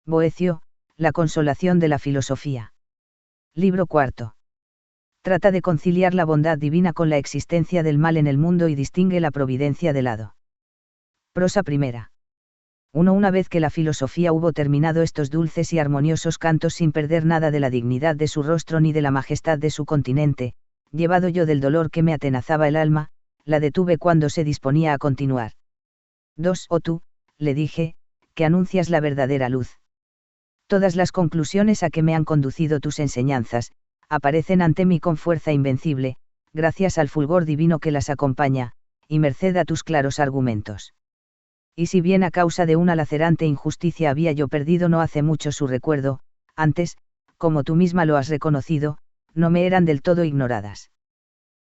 Boecio, La consolación de la filosofía. Libro cuarto. Trata de conciliar la bondad divina con la existencia del mal en el mundo y distingue la providencia del hado. Prosa primera. Una vez que la filosofía hubo terminado estos dulces y armoniosos cantos sin perder nada de la dignidad de su rostro ni de la majestad de su continente, llevado yo del dolor que me atenazaba el alma, la detuve cuando se disponía a continuar. 2. Oh tú, le dije, que anuncias la verdadera luz. Todas las conclusiones a que me han conducido tus enseñanzas, aparecen ante mí con fuerza invencible, gracias al fulgor divino que las acompaña, y merced a tus claros argumentos. Y si bien a causa de una lacerante injusticia había yo perdido no hace mucho su recuerdo, antes, como tú misma lo has reconocido, no me eran del todo ignoradas.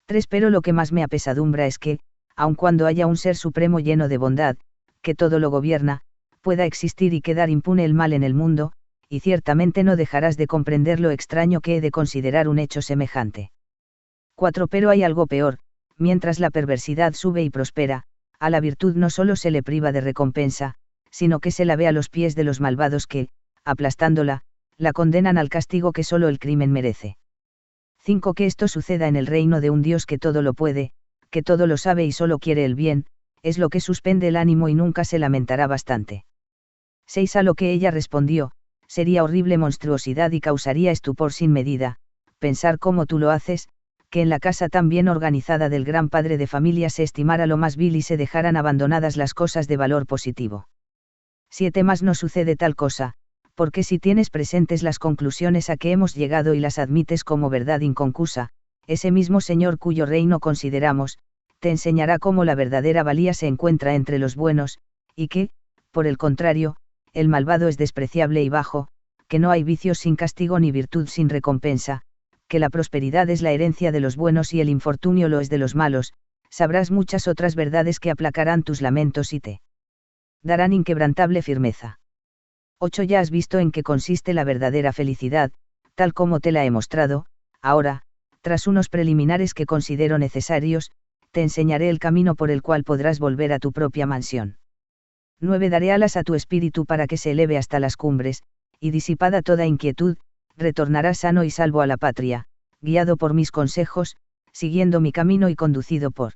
3. Pero lo que más me apesadumbra es que, aun cuando haya un ser supremo lleno de bondad, que todo lo gobierna, pueda existir y quedar impune el mal en el mundo, y ciertamente no dejarás de comprender lo extraño que he de considerar un hecho semejante. 4. Pero hay algo peor, mientras la perversidad sube y prospera, a la virtud no solo se le priva de recompensa, sino que se la ve a los pies de los malvados que, aplastándola, la condenan al castigo que solo el crimen merece. 5. Que esto suceda en el reino de un Dios que todo lo puede, que todo lo sabe y solo quiere el bien, es lo que suspende el ánimo y nunca se lamentará bastante. 6. A lo que ella respondió, sería horrible monstruosidad y causaría estupor sin medida, pensar como tú lo haces, que en la casa tan bien organizada del gran padre de familia se estimara lo más vil y se dejaran abandonadas las cosas de valor positivo. 7. Más no sucede tal cosa, porque si tienes presentes las conclusiones a que hemos llegado y las admites como verdad inconcusa, ese mismo Señor cuyo reino consideramos, te enseñará cómo la verdadera valía se encuentra entre los buenos, y que, por el contrario, el malvado es despreciable y bajo, que no hay vicios sin castigo ni virtud sin recompensa, que la prosperidad es la herencia de los buenos y el infortunio lo es de los malos. Sabrás muchas otras verdades que aplacarán tus lamentos y te darán inquebrantable firmeza. 8. Ya has visto en qué consiste la verdadera felicidad, tal como te la he mostrado. Ahora, tras unos preliminares que considero necesarios, te enseñaré el camino por el cual podrás volver a tu propia mansión. 9. Daré alas a tu espíritu para que se eleve hasta las cumbres, y disipada toda inquietud, retornarás sano y salvo a la patria, guiado por mis consejos, siguiendo mi camino y conducido por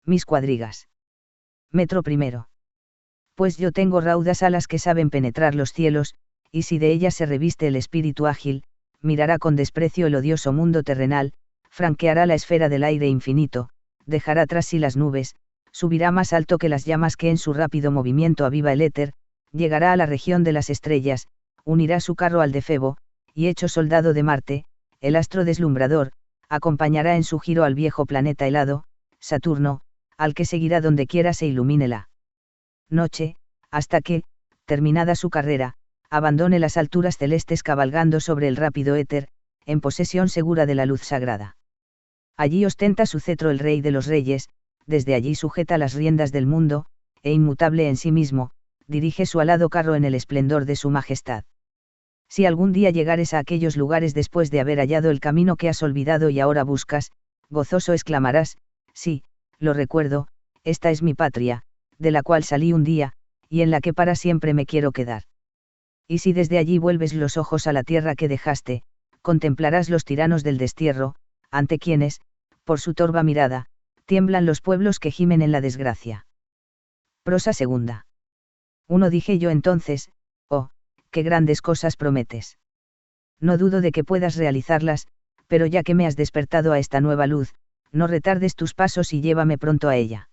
mis cuadrigas. Metro primero. Pues yo tengo raudas alas que saben penetrar los cielos, y si de ellas se reviste el espíritu ágil, mirará con desprecio el odioso mundo terrenal, franqueará la esfera del aire infinito, dejará tras sí las nubes, subirá más alto que las llamas que en su rápido movimiento aviva el éter, llegará a la región de las estrellas, unirá su carro al de Febo, y hecho soldado de Marte, el astro deslumbrador, acompañará en su giro al viejo planeta helado, Saturno, al que seguirá donde quiera se ilumine la noche, hasta que, terminada su carrera, abandone las alturas celestes cabalgando sobre el rápido éter, en posesión segura de la luz sagrada. Allí ostenta su cetro el Rey de los Reyes, desde allí sujeta las riendas del mundo, e inmutable en sí mismo, dirige su alado carro en el esplendor de su majestad. Si algún día llegares a aquellos lugares después de haber hallado el camino que has olvidado y ahora buscas, gozoso exclamarás, sí, lo recuerdo, esta es mi patria, de la cual salí un día, y en la que para siempre me quiero quedar. Y si desde allí vuelves los ojos a la tierra que dejaste, contemplarás los tiranos del destierro, ante quienes, por su torva mirada, tiemblan los pueblos que gimen en la desgracia. Prosa segunda. 1. Dije yo entonces, oh, qué grandes cosas prometes. No dudo de que puedas realizarlas, pero ya que me has despertado a esta nueva luz, no retardes tus pasos y llévame pronto a ella.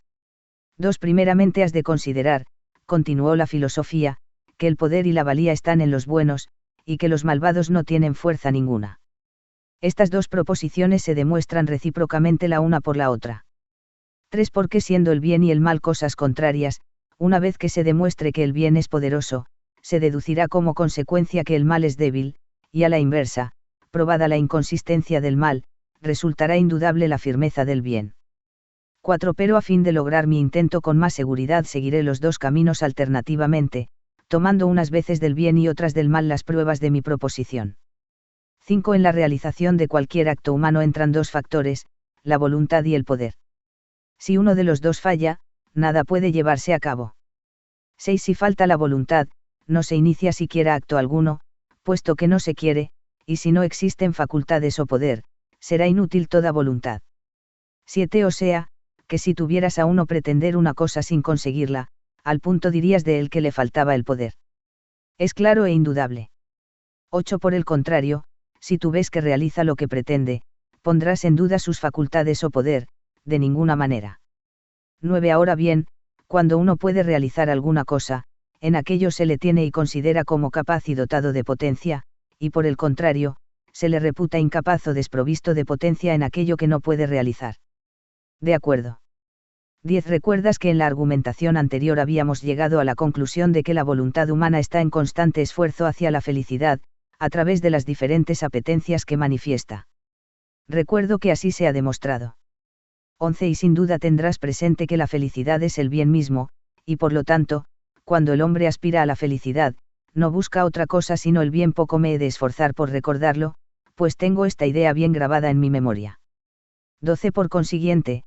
2. Primeramente has de considerar, continuó la filosofía, que el poder y la valía están en los buenos, y que los malvados no tienen fuerza ninguna. Estas dos proposiciones se demuestran recíprocamente la una por la otra. 3. Porque siendo el bien y el mal cosas contrarias, una vez que se demuestre que el bien es poderoso, se deducirá como consecuencia que el mal es débil, y a la inversa, probada la inconsistencia del mal, resultará indudable la firmeza del bien. 4. Pero a fin de lograr mi intento con más seguridad seguiré los dos caminos alternativamente, tomando unas veces del bien y otras del mal las pruebas de mi proposición. 5. En la realización de cualquier acto humano entran dos factores, la voluntad y el poder. Si uno de los dos falla, nada puede llevarse a cabo. 6. Si falta la voluntad, no se inicia siquiera acto alguno, puesto que no se quiere, y si no existen facultades o poder, será inútil toda voluntad. 7. O sea, que si tuvieras a uno pretender una cosa sin conseguirla, al punto dirías de él que le faltaba el poder. Es claro e indudable. 8. Por el contrario, si tú ves que realiza lo que pretende, pondrás en duda sus facultades o poder, de ninguna manera. 9. Ahora bien, cuando uno puede realizar alguna cosa, en aquello se le tiene y considera como capaz y dotado de potencia, y por el contrario, se le reputa incapaz o desprovisto de potencia en aquello que no puede realizar. De acuerdo. 10. Recuerdas que en la argumentación anterior habíamos llegado a la conclusión de que la voluntad humana está en constante esfuerzo hacia la felicidad, a través de las diferentes apetencias que manifiesta. Recuerdo que así se ha demostrado. 11. Y sin duda tendrás presente que la felicidad es el bien mismo, y por lo tanto, cuando el hombre aspira a la felicidad, no busca otra cosa sino el bien. Poco me he de esforzar por recordarlo, pues tengo esta idea bien grabada en mi memoria. 12. Por consiguiente,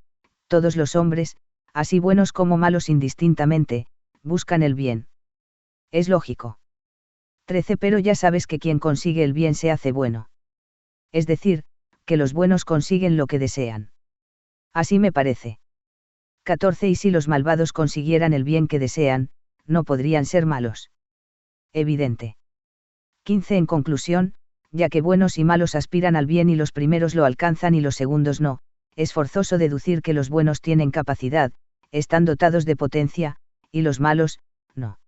todos los hombres, así buenos como malos indistintamente, buscan el bien. Es lógico. 13. Pero ya sabes que quien consigue el bien se hace bueno. Es decir, que los buenos consiguen lo que desean. Así me parece. 14. Y si los malvados consiguieran el bien que desean, no podrían ser malos. Evidente. 15. En conclusión, ya que buenos y malos aspiran al bien y los primeros lo alcanzan y los segundos no, es forzoso deducir que los buenos tienen capacidad, están dotados de potencia, y los malos, no.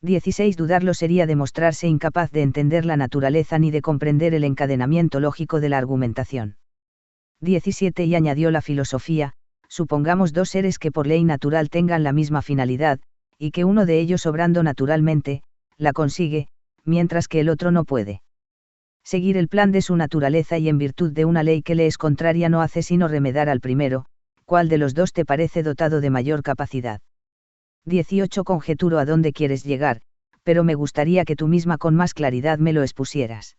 16. Dudarlo sería demostrarse incapaz de entender la naturaleza ni de comprender el encadenamiento lógico de la argumentación. 17. Y añadió la filosofía, supongamos dos seres que por ley natural tengan la misma finalidad, y que uno de ellos obrando naturalmente, la consigue, mientras que el otro no puede seguir el plan de su naturaleza y en virtud de una ley que le es contraria no hace sino remedar al primero. ¿Cuál de los dos te parece dotado de mayor capacidad? 18. Conjeturo a dónde quieres llegar, pero me gustaría que tú misma con más claridad me lo expusieras.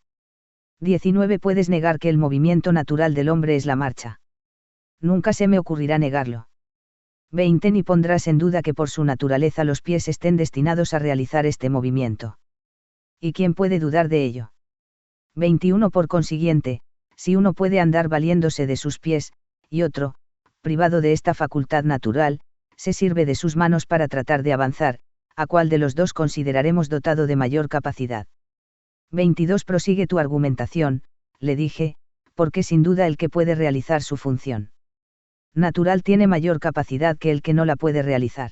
19. Puedes negar que el movimiento natural del hombre es la marcha. Nunca se me ocurrirá negarlo. 20. Ni pondrás en duda que por su naturaleza los pies estén destinados a realizar este movimiento. ¿Y quién puede dudar de ello? 21. Por consiguiente, si uno puede andar valiéndose de sus pies, y otro, privado de esta facultad natural, se sirve de sus manos para tratar de avanzar, ¿a cuál de los dos consideraremos dotado de mayor capacidad? 22. Prosigue tu argumentación, le dije, porque sin duda el que puede realizar su función natural tiene mayor capacidad que el que no la puede realizar.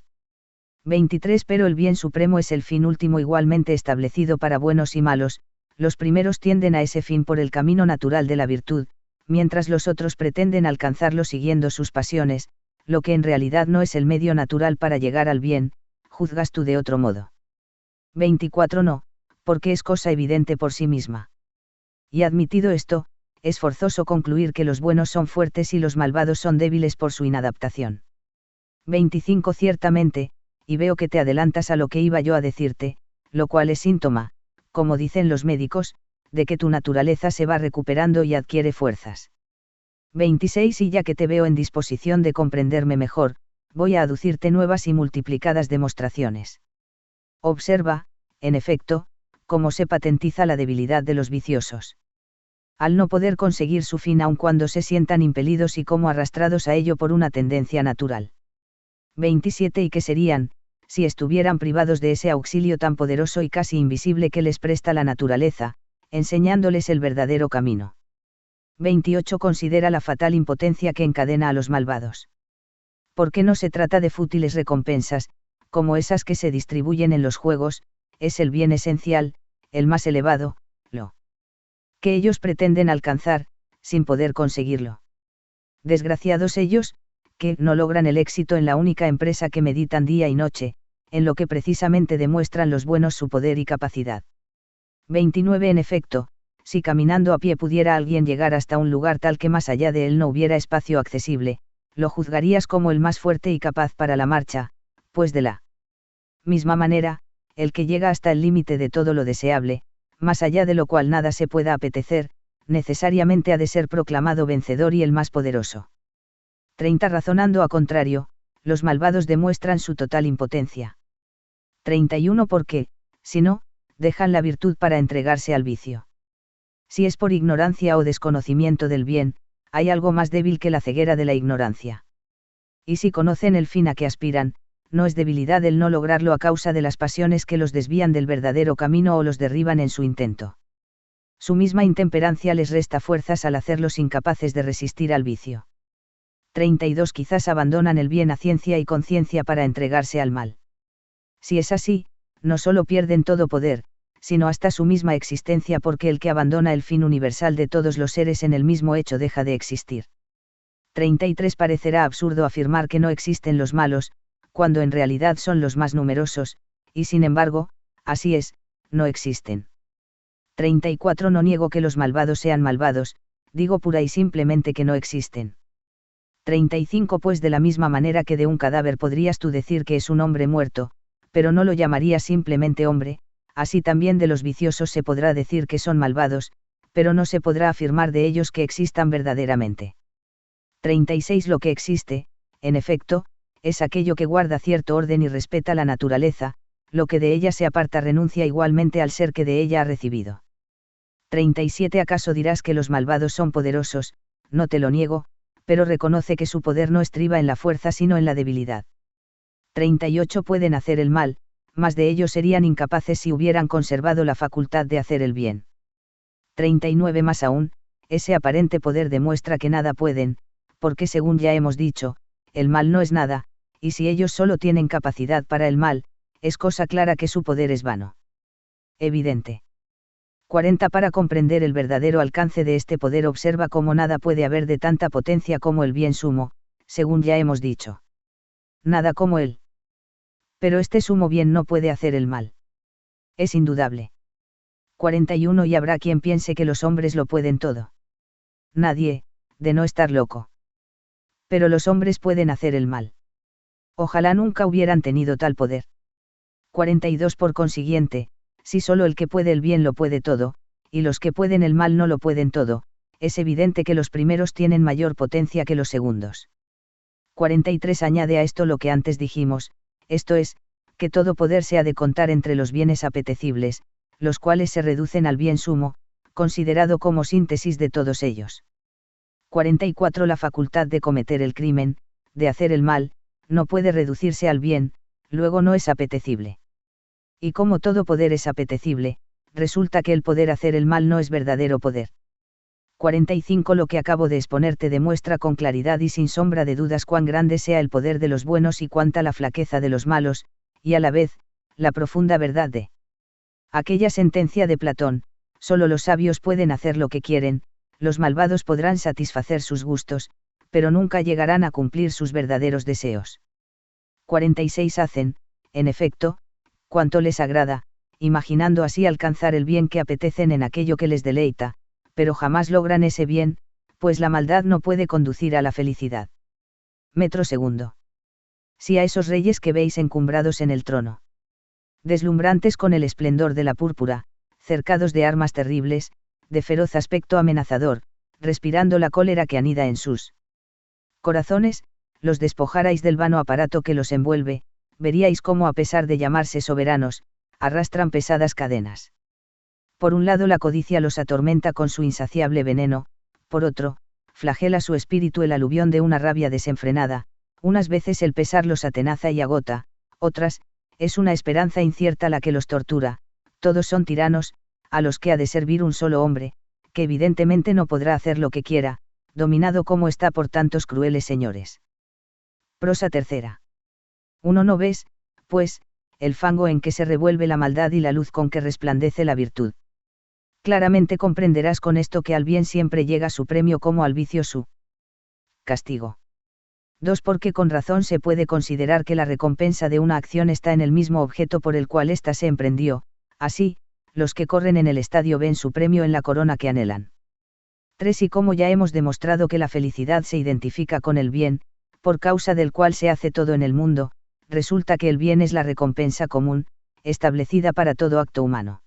23. Pero el bien supremo es el fin último igualmente establecido para buenos y malos, los primeros tienden a ese fin por el camino natural de la virtud, mientras los otros pretenden alcanzarlo siguiendo sus pasiones, lo que en realidad no es el medio natural para llegar al bien, juzgas tú de otro modo. 24. No, porque es cosa evidente por sí misma. Y admitido esto, es forzoso concluir que los buenos son fuertes y los malvados son débiles por su inadaptación. 25. Ciertamente, y veo que te adelantas a lo que iba yo a decirte, lo cual es síntoma, como dicen los médicos, de que tu naturaleza se va recuperando y adquiere fuerzas. 26. Y ya que te veo en disposición de comprenderme mejor, voy a aducirte nuevas y multiplicadas demostraciones. Observa, en efecto, cómo se patentiza la debilidad de los viciosos. Al no poder conseguir su fin aun cuando se sientan impelidos y como arrastrados a ello por una tendencia natural. 27. Y que serían, si estuvieran privados de ese auxilio tan poderoso y casi invisible que les presta la naturaleza, enseñándoles el verdadero camino. 28. Considera la fatal impotencia que encadena a los malvados. Porque no se trata de fútiles recompensas, como esas que se distribuyen en los juegos, es el bien esencial, el más elevado, lo que ellos pretenden alcanzar, sin poder conseguirlo. Desgraciados ellos, que no logran el éxito en la única empresa que meditan día y noche, en lo que precisamente demuestran los buenos su poder y capacidad. 29. En efecto, si caminando a pie pudiera alguien llegar hasta un lugar tal que más allá de él no hubiera espacio accesible, lo juzgarías como el más fuerte y capaz para la marcha, pues de la misma manera, el que llega hasta el límite de todo lo deseable, más allá de lo cual nada se pueda apetecer, necesariamente ha de ser proclamado vencedor y el más poderoso. 30. Razonando a contrario, los malvados demuestran su total impotencia. 31. Porque, Si no, dejan la virtud para entregarse al vicio. Si es por ignorancia o desconocimiento del bien, hay algo más débil que la ceguera de la ignorancia. Y si conocen el fin a que aspiran, no es debilidad el no lograrlo a causa de las pasiones que los desvían del verdadero camino o los derriban en su intento. Su misma intemperancia les resta fuerzas al hacerlos incapaces de resistir al vicio. 32 Quizás abandonan el bien a ciencia y conciencia para entregarse al mal. Si es así, no solo pierden todo poder, sino hasta su misma existencia, porque el que abandona el fin universal de todos los seres en el mismo hecho deja de existir. 33 Parecerá absurdo afirmar que no existen los malos, cuando en realidad son los más numerosos, y sin embargo, así es, no existen. 34 No niego que los malvados sean malvados, digo pura y simplemente que no existen. 35 Pues de la misma manera que de un cadáver podrías tú decir que es un hombre muerto, pero no lo llamarías simplemente hombre, así también de los viciosos se podrá decir que son malvados, pero no se podrá afirmar de ellos que existan verdaderamente. 36 Lo que existe, en efecto, es aquello que guarda cierto orden y respeta la naturaleza, lo que de ella se aparta renuncia igualmente al ser que de ella ha recibido. 37 ¿Acaso dirás que los malvados son poderosos? No te lo niego, pero reconoce que su poder no estriba en la fuerza sino en la debilidad. 38 Pueden hacer el mal, mas de ellos serían incapaces si hubieran conservado la facultad de hacer el bien. 39 Más aún, ese aparente poder demuestra que nada pueden, porque según ya hemos dicho, el mal no es nada, y si ellos solo tienen capacidad para el mal, es cosa clara que su poder es vano. Evidente. 40 Para comprender el verdadero alcance de este poder observa cómo nada puede haber de tanta potencia como el bien sumo, según ya hemos dicho. Nada como él. Pero este sumo bien no puede hacer el mal. Es indudable. 41 Y habrá quien piense que los hombres lo pueden todo. Nadie, de no estar loco. Pero los hombres pueden hacer el mal. Ojalá nunca hubieran tenido tal poder. 42 Por consiguiente, si solo el que puede el bien lo puede todo, y los que pueden el mal no lo pueden todo, es evidente que los primeros tienen mayor potencia que los segundos. 43 Añade a esto lo que antes dijimos, esto es, que todo poder se ha de contar entre los bienes apetecibles, los cuales se reducen al bien sumo, considerado como síntesis de todos ellos. 44 La facultad de cometer el crimen, de hacer el mal, no puede reducirse al bien, luego no es apetecible. Y como todo poder es apetecible, resulta que el poder hacer el mal no es verdadero poder. 45 Lo que acabo de exponerte demuestra con claridad y sin sombra de dudas cuán grande sea el poder de los buenos y cuánta la flaqueza de los malos, y a la vez, la profunda verdad de aquella sentencia de Platón: solo los sabios pueden hacer lo que quieren, los malvados podrán satisfacer sus gustos, pero nunca llegarán a cumplir sus verdaderos deseos. 46 Hacen, en efecto, cuanto les agrada, imaginando así alcanzar el bien que apetecen en aquello que les deleita, pero jamás logran ese bien, pues la maldad no puede conducir a la felicidad. Metro segundo. Si a esos reyes que veis encumbrados en el trono, deslumbrantes con el esplendor de la púrpura, cercados de armas terribles, de feroz aspecto amenazador, respirando la cólera que anida en sus corazones, los despojarais del vano aparato que los envuelve, veríais cómo a pesar de llamarse soberanos, arrastran pesadas cadenas. Por un lado la codicia los atormenta con su insaciable veneno, por otro, flagela su espíritu el aluvión de una rabia desenfrenada, unas veces el pesar los atenaza y agota, otras, es una esperanza incierta la que los tortura, todos son tiranos, a los que ha de servir un solo hombre, que evidentemente no podrá hacer lo que quiera, dominado como está por tantos crueles señores. Prosa tercera. 1 No ves, pues, el fango en que se revuelve la maldad y la luz con que resplandece la virtud. Claramente comprenderás con esto que al bien siempre llega su premio como al vicio su castigo. 2 Porque con razón se puede considerar que la recompensa de una acción está en el mismo objeto por el cual ésta se emprendió, así, los que corren en el estadio ven su premio en la corona que anhelan. 3 Y como ya hemos demostrado que la felicidad se identifica con el bien, por causa del cual se hace todo en el mundo, resulta que el bien es la recompensa común, establecida para todo acto humano.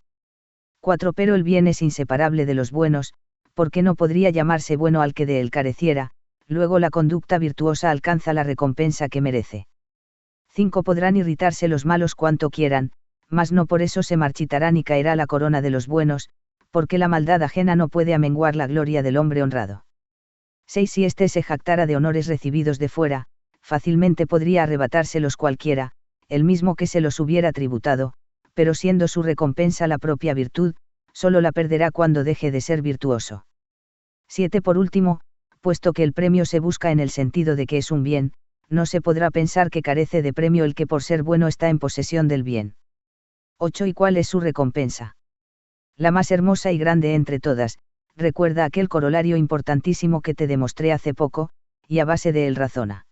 4 Pero el bien es inseparable de los buenos, porque no podría llamarse bueno al que de él careciera, luego la conducta virtuosa alcanza la recompensa que merece. 5 Podrán irritarse los malos cuanto quieran, mas no por eso se marchitará ni caerá la corona de los buenos, porque la maldad ajena no puede amenguar la gloria del hombre honrado. 6. Si éste se jactara de honores recibidos de fuera, fácilmente podría arrebatárselos cualquiera, el mismo que se los hubiera tributado, pero siendo su recompensa la propia virtud, solo la perderá cuando deje de ser virtuoso. 7. Por último, puesto que el premio se busca en el sentido de que es un bien, no se podrá pensar que carece de premio el que por ser bueno está en posesión del bien. 8. ¿Y cuál es su recompensa? La más hermosa y grande entre todas, recuerda aquel corolario importantísimo que te demostré hace poco, y a base de él razona.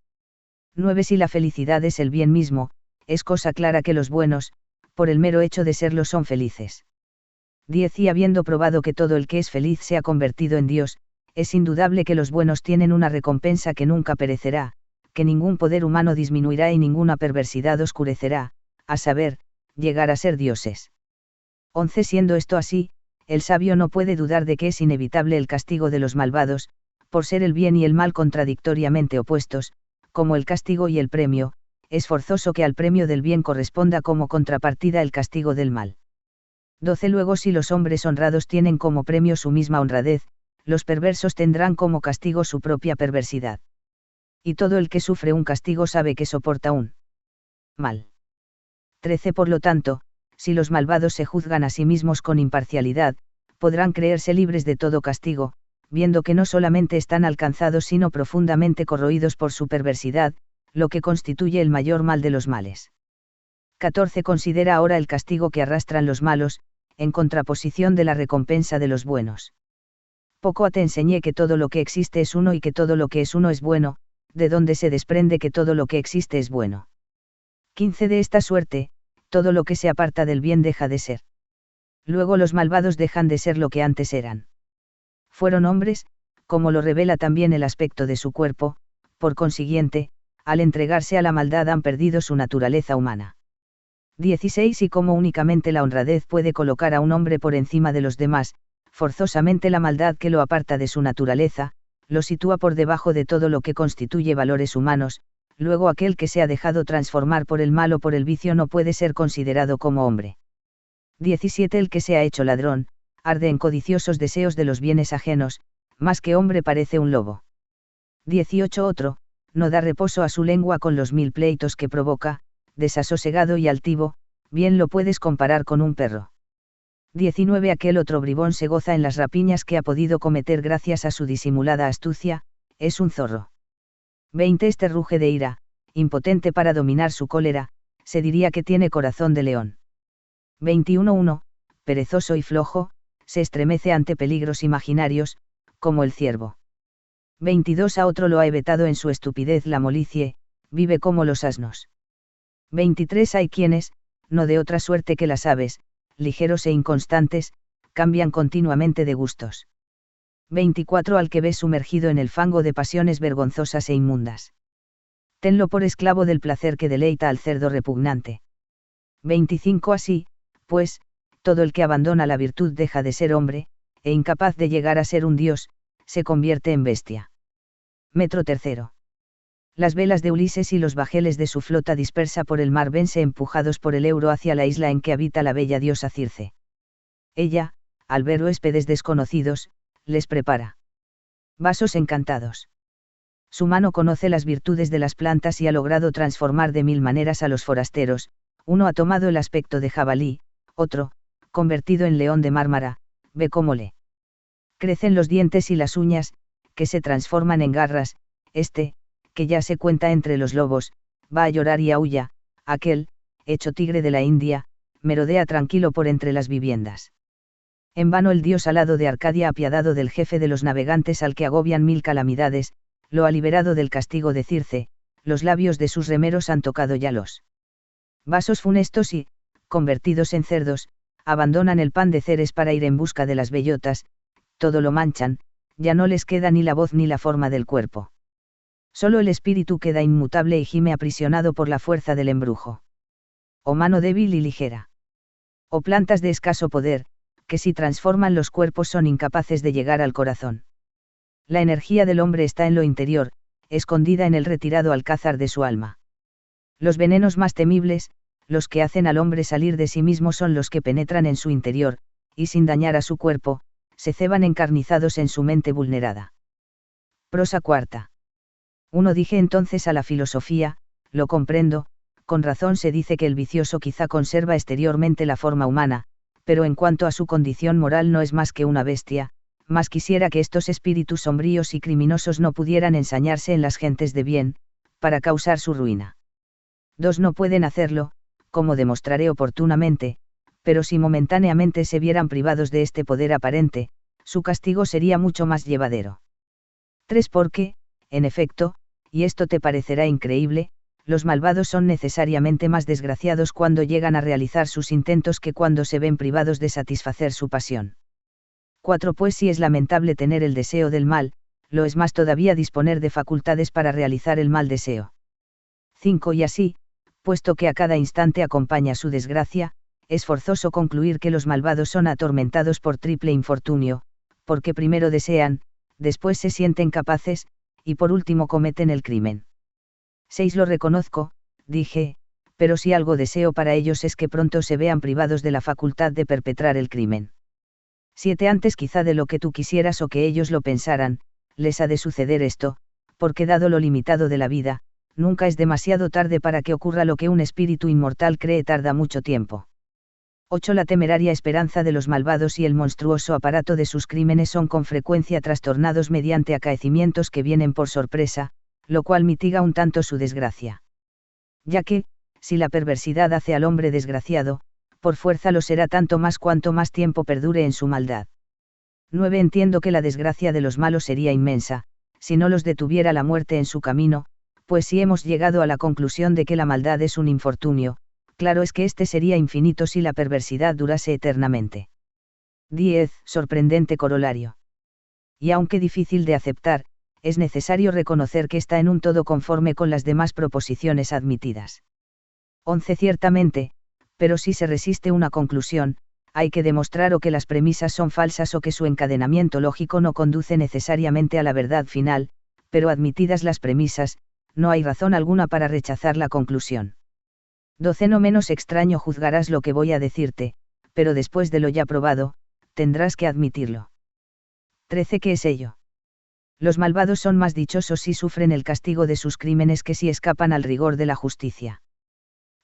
9. Si la felicidad es el bien mismo, es cosa clara que los buenos, por el mero hecho de serlo, son felices. 10. Y habiendo probado que todo el que es feliz se ha convertido en Dios, es indudable que los buenos tienen una recompensa que nunca perecerá, que ningún poder humano disminuirá y ninguna perversidad oscurecerá, a saber, llegar a ser dioses. 11. Siendo esto así, el sabio no puede dudar de que es inevitable el castigo de los malvados, por ser el bien y el mal contradictoriamente opuestos, como el castigo y el premio, es forzoso que al premio del bien corresponda como contrapartida el castigo del mal. 12. Luego, si los hombres honrados tienen como premio su misma honradez, los perversos tendrán como castigo su propia perversidad. Y todo el que sufre un castigo sabe que soporta un mal. 13. Por lo tanto, si los malvados se juzgan a sí mismos con imparcialidad, podrán creerse libres de todo castigo, viendo que no solamente están alcanzados sino profundamente corroídos por su perversidad, lo que constituye el mayor mal de los males. 14. Considera ahora el castigo que arrastran los malos, en contraposición de la recompensa de los buenos. Poco te enseñé que todo lo que existe es uno y que todo lo que es uno es bueno, de donde se desprende que todo lo que existe es bueno. 15. De esta suerte, todo lo que se aparta del bien deja de ser. Luego los malvados dejan de ser lo que antes eran. Fueron hombres, como lo revela también el aspecto de su cuerpo, por consiguiente, al entregarse a la maldad han perdido su naturaleza humana. 16. Y como únicamente la honradez puede colocar a un hombre por encima de los demás, forzosamente la maldad que lo aparta de su naturaleza, lo sitúa por debajo de todo lo que constituye valores humanos, luego aquel que se ha dejado transformar por el mal o por el vicio no puede ser considerado como hombre. 17. El que se ha hecho ladrón, arde en codiciosos deseos de los bienes ajenos, más que hombre parece un lobo. 18. Otro, no da reposo a su lengua con los 1000 pleitos que provoca, desasosegado y altivo, bien lo puedes comparar con un perro. 19. Aquel otro bribón se goza en las rapiñas que ha podido cometer gracias a su disimulada astucia, es un zorro. 20. Este ruge de ira, impotente para dominar su cólera, se diría que tiene corazón de león. 21. Uno, perezoso y flojo, se estremece ante peligros imaginarios, como el ciervo. 22. A otro lo ha vetado en su estupidez la molicie, vive como los asnos. 23. Hay quienes, no de otra suerte que las aves, ligeros e inconstantes, cambian continuamente de gustos. 24. Al que ves sumergido en el fango de pasiones vergonzosas e inmundas. Tenlo por esclavo del placer que deleita al cerdo repugnante. 25. Así, pues, todo el que abandona la virtud deja de ser hombre, e incapaz de llegar a ser un dios, se convierte en bestia. Metro tercero. Las velas de Ulises y los bajeles de su flota dispersa por el mar vense empujados por el Euro hacia la isla en que habita la bella diosa Circe. Ella, al ver huéspedes desconocidos, les prepara vasos encantados. Su mano conoce las virtudes de las plantas y ha logrado transformar de 1000 maneras a los forasteros, uno ha tomado el aspecto de jabalí, otro, convertido en león de Mármara, ve cómo le crecen los dientes y las uñas, que se transforman en garras, este, que ya se cuenta entre los lobos, va a llorar y aúlla, aquel, hecho tigre de la India, merodea tranquilo por entre las viviendas. En vano el dios alado de Arcadia, apiadado del jefe de los navegantes al que agobian 1000 calamidades, lo ha liberado del castigo de Circe, los labios de sus remeros han tocado ya los vasos funestos y, convertidos en cerdos, abandonan el pan de Ceres para ir en busca de las bellotas, todo lo manchan, ya no les queda ni la voz ni la forma del cuerpo. Solo el espíritu queda inmutable y gime aprisionado por la fuerza del embrujo. O mano débil y ligera. O plantas de escaso poder, que si transforman los cuerpos son incapaces de llegar al corazón. La energía del hombre está en lo interior, escondida en el retirado alcázar de su alma. Los venenos más temibles, los que hacen al hombre salir de sí mismo son los que penetran en su interior, y sin dañar a su cuerpo, se ceban encarnizados en su mente vulnerada. Prosa cuarta. 1. Dije entonces a la filosofía, lo comprendo, con razón se dice que el vicioso quizá conserva exteriormente la forma humana, pero en cuanto a su condición moral no es más que una bestia, más quisiera que estos espíritus sombríos y criminosos no pudieran ensañarse en las gentes de bien, para causar su ruina. 2. No pueden hacerlo, como demostraré oportunamente, pero si momentáneamente se vieran privados de este poder aparente, su castigo sería mucho más llevadero. 3. Porque, en efecto, y esto te parecerá increíble, los malvados son necesariamente más desgraciados cuando llegan a realizar sus intentos que cuando se ven privados de satisfacer su pasión. 4. Pues si es lamentable tener el deseo del mal, lo es más todavía disponer de facultades para realizar el mal deseo. 5. Y así, puesto que a cada instante acompaña su desgracia, es forzoso concluir que los malvados son atormentados por triple infortunio, porque primero desean, después se sienten capaces, y por último cometen el crimen. 6. Lo reconozco, dije, pero si algo deseo para ellos es que pronto se vean privados de la facultad de perpetrar el crimen. 7. Antes quizá de lo que tú quisieras o que ellos lo pensaran, les ha de suceder esto, porque dado lo limitado de la vida, nunca es demasiado tarde para que ocurra lo que un espíritu inmortal cree tarda mucho tiempo. 8. La temeraria esperanza de los malvados y el monstruoso aparato de sus crímenes son con frecuencia trastornados mediante acaecimientos que vienen por sorpresa, lo cual mitiga un tanto su desgracia. Ya que, si la perversidad hace al hombre desgraciado, por fuerza lo será tanto más cuanto más tiempo perdure en su maldad. 9. Entiendo que la desgracia de los malos sería inmensa, si no los detuviera la muerte en su camino, pues si hemos llegado a la conclusión de que la maldad es un infortunio, claro es que este sería infinito si la perversidad durase eternamente. 10. Sorprendente corolario. Y aunque difícil de aceptar, es necesario reconocer que está en un todo conforme con las demás proposiciones admitidas. 11. Ciertamente, pero si se resiste una conclusión, hay que demostrar o que las premisas son falsas o que su encadenamiento lógico no conduce necesariamente a la verdad final, pero admitidas las premisas, no hay razón alguna para rechazar la conclusión. 12. No menos extraño juzgarás lo que voy a decirte, pero después de lo ya probado, tendrás que admitirlo. 13. ¿Qué es ello? Los malvados son más dichosos si sufren el castigo de sus crímenes que si escapan al rigor de la justicia.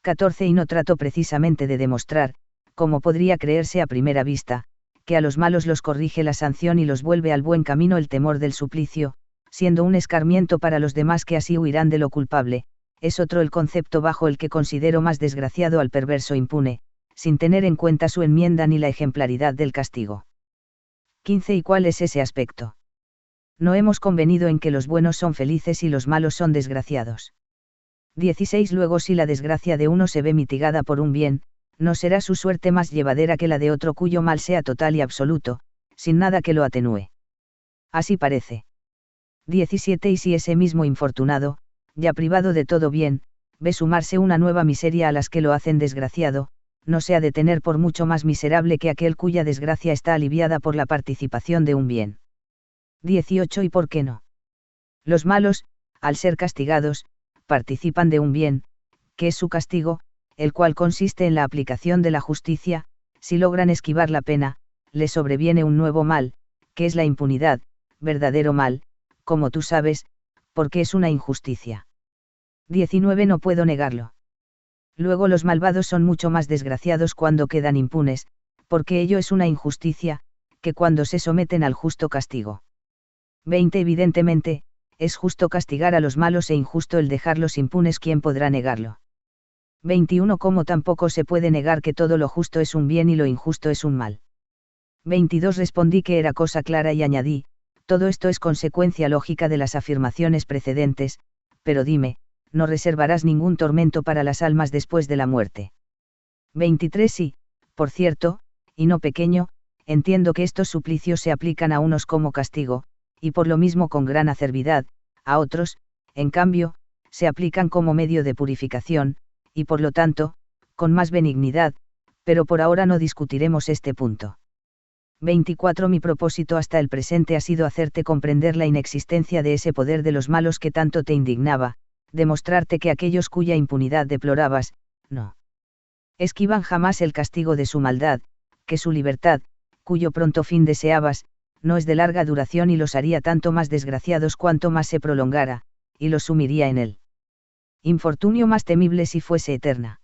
14. Y no trato precisamente de demostrar, como podría creerse a primera vista, que a los malos los corrige la sanción y los vuelve al buen camino el temor del suplicio, siendo un escarmiento para los demás que así huirán de lo culpable, es otro el concepto bajo el que considero más desgraciado al perverso impune, sin tener en cuenta su enmienda ni la ejemplaridad del castigo. 15. ¿Y cuál es ese aspecto? No hemos convenido en que los buenos son felices y los malos son desgraciados. 16. Luego si la desgracia de uno se ve mitigada por un bien, no será su suerte más llevadera que la de otro cuyo mal sea total y absoluto, sin nada que lo atenúe. Así parece. 17. Y si ese mismo infortunado, ya privado de todo bien, ve sumarse una nueva miseria a las que lo hacen desgraciado, no se ha de tener por mucho más miserable que aquel cuya desgracia está aliviada por la participación de un bien. 18. ¿Y por qué no? Los malos, al ser castigados, participan de un bien, que es su castigo, el cual consiste en la aplicación de la justicia. Si logran esquivar la pena, les sobreviene un nuevo mal, que es la impunidad, verdadero mal, como tú sabes, porque es una injusticia. 19. No puedo negarlo. Luego los malvados son mucho más desgraciados cuando quedan impunes, porque ello es una injusticia, que cuando se someten al justo castigo. 20. Evidentemente, es justo castigar a los malos e injusto el dejarlos impunes. ¿Quién podrá negarlo? 21. Como tampoco se puede negar que todo lo justo es un bien y lo injusto es un mal. 22. Respondí que era cosa clara y añadí, todo esto es consecuencia lógica de las afirmaciones precedentes, pero dime, no reservarás ningún tormento para las almas después de la muerte. 23. Y, por cierto, y no pequeño, entiendo que estos suplicios se aplican a unos como castigo, y por lo mismo con gran acervidad, a otros, en cambio, se aplican como medio de purificación, y por lo tanto, con más benignidad, pero por ahora no discutiremos este punto. 24. Mi propósito hasta el presente ha sido hacerte comprender la inexistencia de ese poder de los malos que tanto te indignaba, demostrarte que aquellos cuya impunidad deplorabas, no Esquivan jamás el castigo de su maldad, que su libertad, cuyo pronto fin deseabas, no es de larga duración y los haría tanto más desgraciados cuanto más se prolongara, y los sumiría en él. Infortunio más temible si fuese eterna.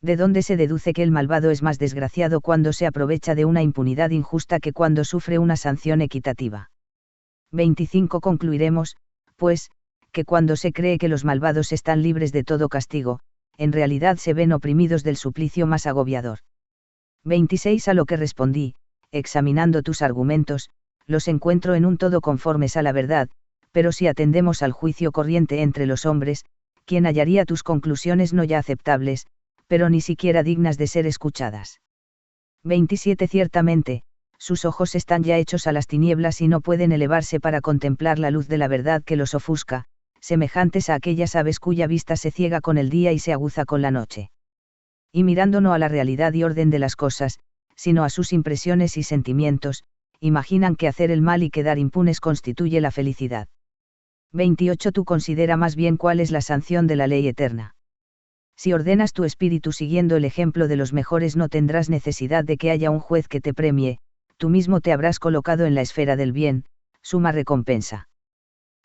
¿De dónde se deduce que el malvado es más desgraciado cuando se aprovecha de una impunidad injusta que cuando sufre una sanción equitativa? 25. Concluiremos, pues, que cuando se cree que los malvados están libres de todo castigo, en realidad se ven oprimidos del suplicio más agobiador. 26. A lo que respondí, examinando tus argumentos, los encuentro en un todo conformes a la verdad, pero si atendemos al juicio corriente entre los hombres, ¿quién hallaría tus conclusiones no ya aceptables, pero ni siquiera dignas de ser escuchadas? 27. Ciertamente, sus ojos están ya hechos a las tinieblas y no pueden elevarse para contemplar la luz de la verdad que los ofusca, semejantes a aquellas aves cuya vista se ciega con el día y se aguza con la noche. Y mirando no a la realidad y orden de las cosas, sino a sus impresiones y sentimientos, imaginan que hacer el mal y quedar impunes constituye la felicidad. 28. Tú considera más bien cuál es la sanción de la ley eterna. Si ordenas tu espíritu siguiendo el ejemplo de los mejores no tendrás necesidad de que haya un juez que te premie, tú mismo te habrás colocado en la esfera del bien, suma recompensa.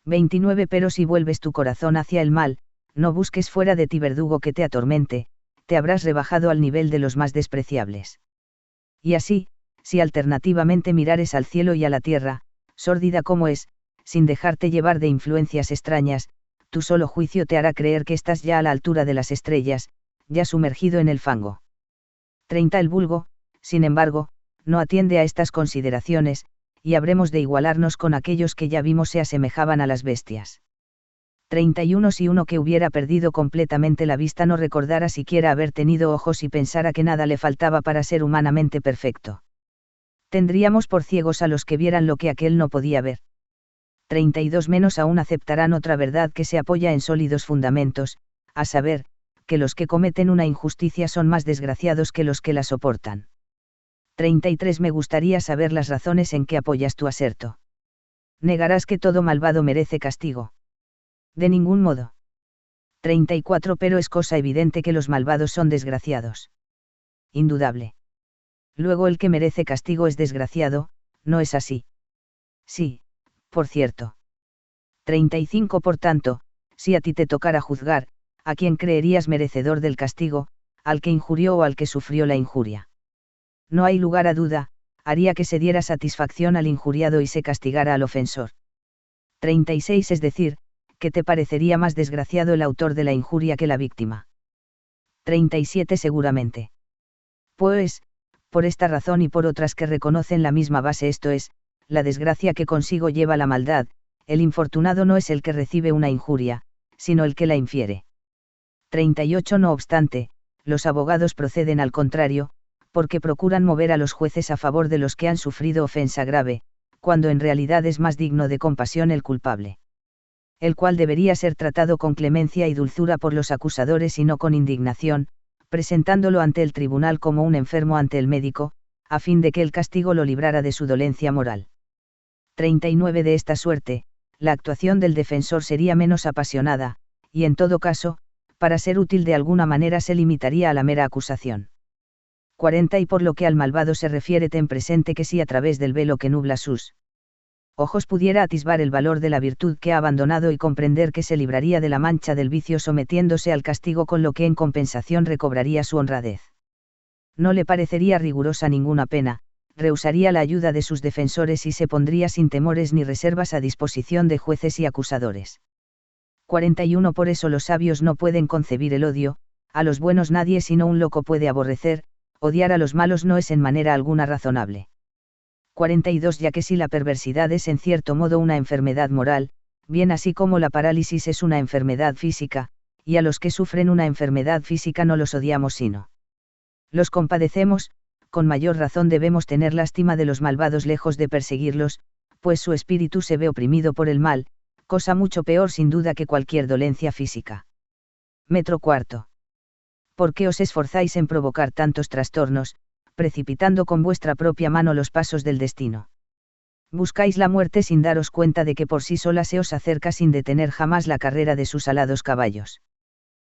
29. Pero si vuelves tu corazón hacia el mal, no busques fuera de ti verdugo que te atormente, te habrás rebajado al nivel de los más despreciables. Y así, si alternativamente mirares al cielo y a la tierra, sórdida como es, sin dejarte llevar de influencias extrañas, tu solo juicio te hará creer que estás ya a la altura de las estrellas, ya sumergido en el fango. 30. El vulgo, sin embargo, no atiende a estas consideraciones, y habremos de igualarnos con aquellos que ya vimos se asemejaban a las bestias. 31. Si uno que hubiera perdido completamente la vista no recordara siquiera haber tenido ojos y pensara que nada le faltaba para ser humanamente perfecto, tendríamos por ciegos a los que vieran lo que aquel no podía ver. 32. Menos aún aceptarán otra verdad que se apoya en sólidos fundamentos, a saber, que los que cometen una injusticia son más desgraciados que los que la soportan. 33. Me gustaría saber las razones en que apoyas tu aserto. Negarás que todo malvado merece castigo. De ningún modo. 34. Pero es cosa evidente que los malvados son desgraciados. Indudable. Luego el que merece castigo es desgraciado, ¿no es así? Sí, por cierto. 35. Por tanto, si a ti te tocara juzgar, ¿a quién creerías merecedor del castigo, al que injurió o al que sufrió la injuria? No hay lugar a duda, haría que se diera satisfacción al injuriado y se castigara al ofensor. 36. Es decir, que te parecería más desgraciado el autor de la injuria que la víctima. 37. Seguramente. Pues, por esta razón y por otras que reconocen la misma base, esto es, la desgracia que consigo lleva la maldad, el infortunado no es el que recibe una injuria, sino el que la infiere. 38. No obstante, los abogados proceden al contrario, porque procuran mover a los jueces a favor de los que han sufrido ofensa grave, cuando en realidad es más digno de compasión el culpable, el cual debería ser tratado con clemencia y dulzura por los acusadores y no con indignación, presentándolo ante el tribunal como un enfermo ante el médico, a fin de que el castigo lo librara de su dolencia moral. 39. De esta suerte, la actuación del defensor sería menos apasionada, y en todo caso, para ser útil de alguna manera se limitaría a la mera acusación. 40. Y por lo que al malvado se refiere, ten presente que si a través del velo que nubla sus ojos pudiera atisbar el valor de la virtud que ha abandonado y comprender que se libraría de la mancha del vicio sometiéndose al castigo, con lo que en compensación recobraría su honradez. No le parecería rigurosa ninguna pena, rehusaría la ayuda de sus defensores y se pondría sin temores ni reservas a disposición de jueces y acusadores. 41. Por eso los sabios no pueden concebir el odio, a los buenos nadie sino un loco puede aborrecer, odiar a los malos no es en manera alguna razonable. 42. Ya que si la perversidad es en cierto modo una enfermedad moral, bien así como la parálisis es una enfermedad física, y a los que sufren una enfermedad física no los odiamos sino los compadecemos, con mayor razón debemos tener lástima de los malvados lejos de perseguirlos, pues su espíritu se ve oprimido por el mal, cosa mucho peor sin duda que cualquier dolencia física. Metro cuarto. ¿Por qué os esforzáis en provocar tantos trastornos, precipitando con vuestra propia mano los pasos del destino? Buscáis la muerte sin daros cuenta de que por sí sola se os acerca sin detener jamás la carrera de sus alados caballos.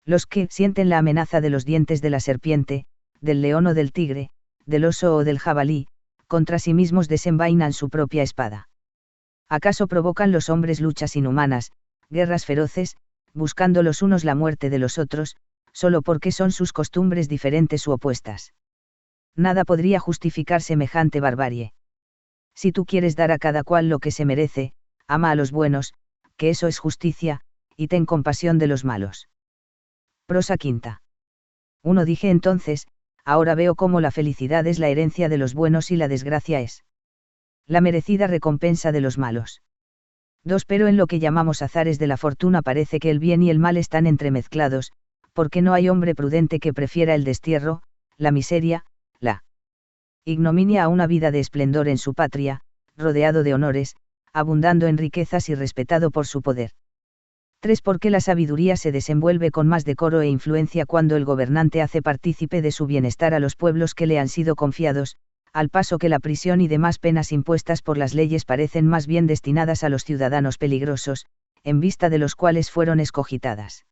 Los que sienten la amenaza de los dientes de la serpiente, del león o del tigre, del oso o del jabalí, contra sí mismos desenvainan su propia espada. ¿Acaso provocan los hombres luchas inhumanas, guerras feroces, buscando los unos la muerte de los otros, solo porque son sus costumbres diferentes u opuestas? Nada podría justificar semejante barbarie. Si tú quieres dar a cada cual lo que se merece, ama a los buenos, que eso es justicia, y ten compasión de los malos. Prosa quinta. 1. Dije entonces, ahora veo cómo la felicidad es la herencia de los buenos y la desgracia es la merecida recompensa de los malos. 2. Pero en lo que llamamos azares de la fortuna parece que el bien y el mal están entremezclados, porque no hay hombre prudente que prefiera el destierro, la miseria, la ignominia a una vida de esplendor en su patria, rodeado de honores, abundando en riquezas y respetado por su poder. 3. Porque la sabiduría se desenvuelve con más decoro e influencia cuando el gobernante hace partícipe de su bienestar a los pueblos que le han sido confiados, al paso que la prisión y demás penas impuestas por las leyes parecen más bien destinadas a los ciudadanos peligrosos, en vista de los cuales fueron escogitadas.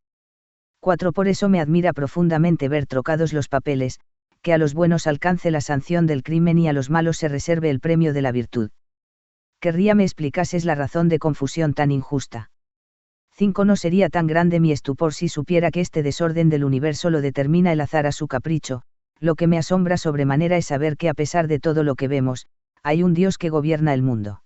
4. Por eso me admira profundamente ver trocados los papeles, que a los buenos alcance la sanción del crimen y a los malos se reserve el premio de la virtud. Querría me explicases la razón de confusión tan injusta. 5. No sería tan grande mi estupor si supiera que este desorden del universo lo determina el azar a su capricho. Lo que me asombra sobremanera es saber que a pesar de todo lo que vemos, hay un Dios que gobierna el mundo.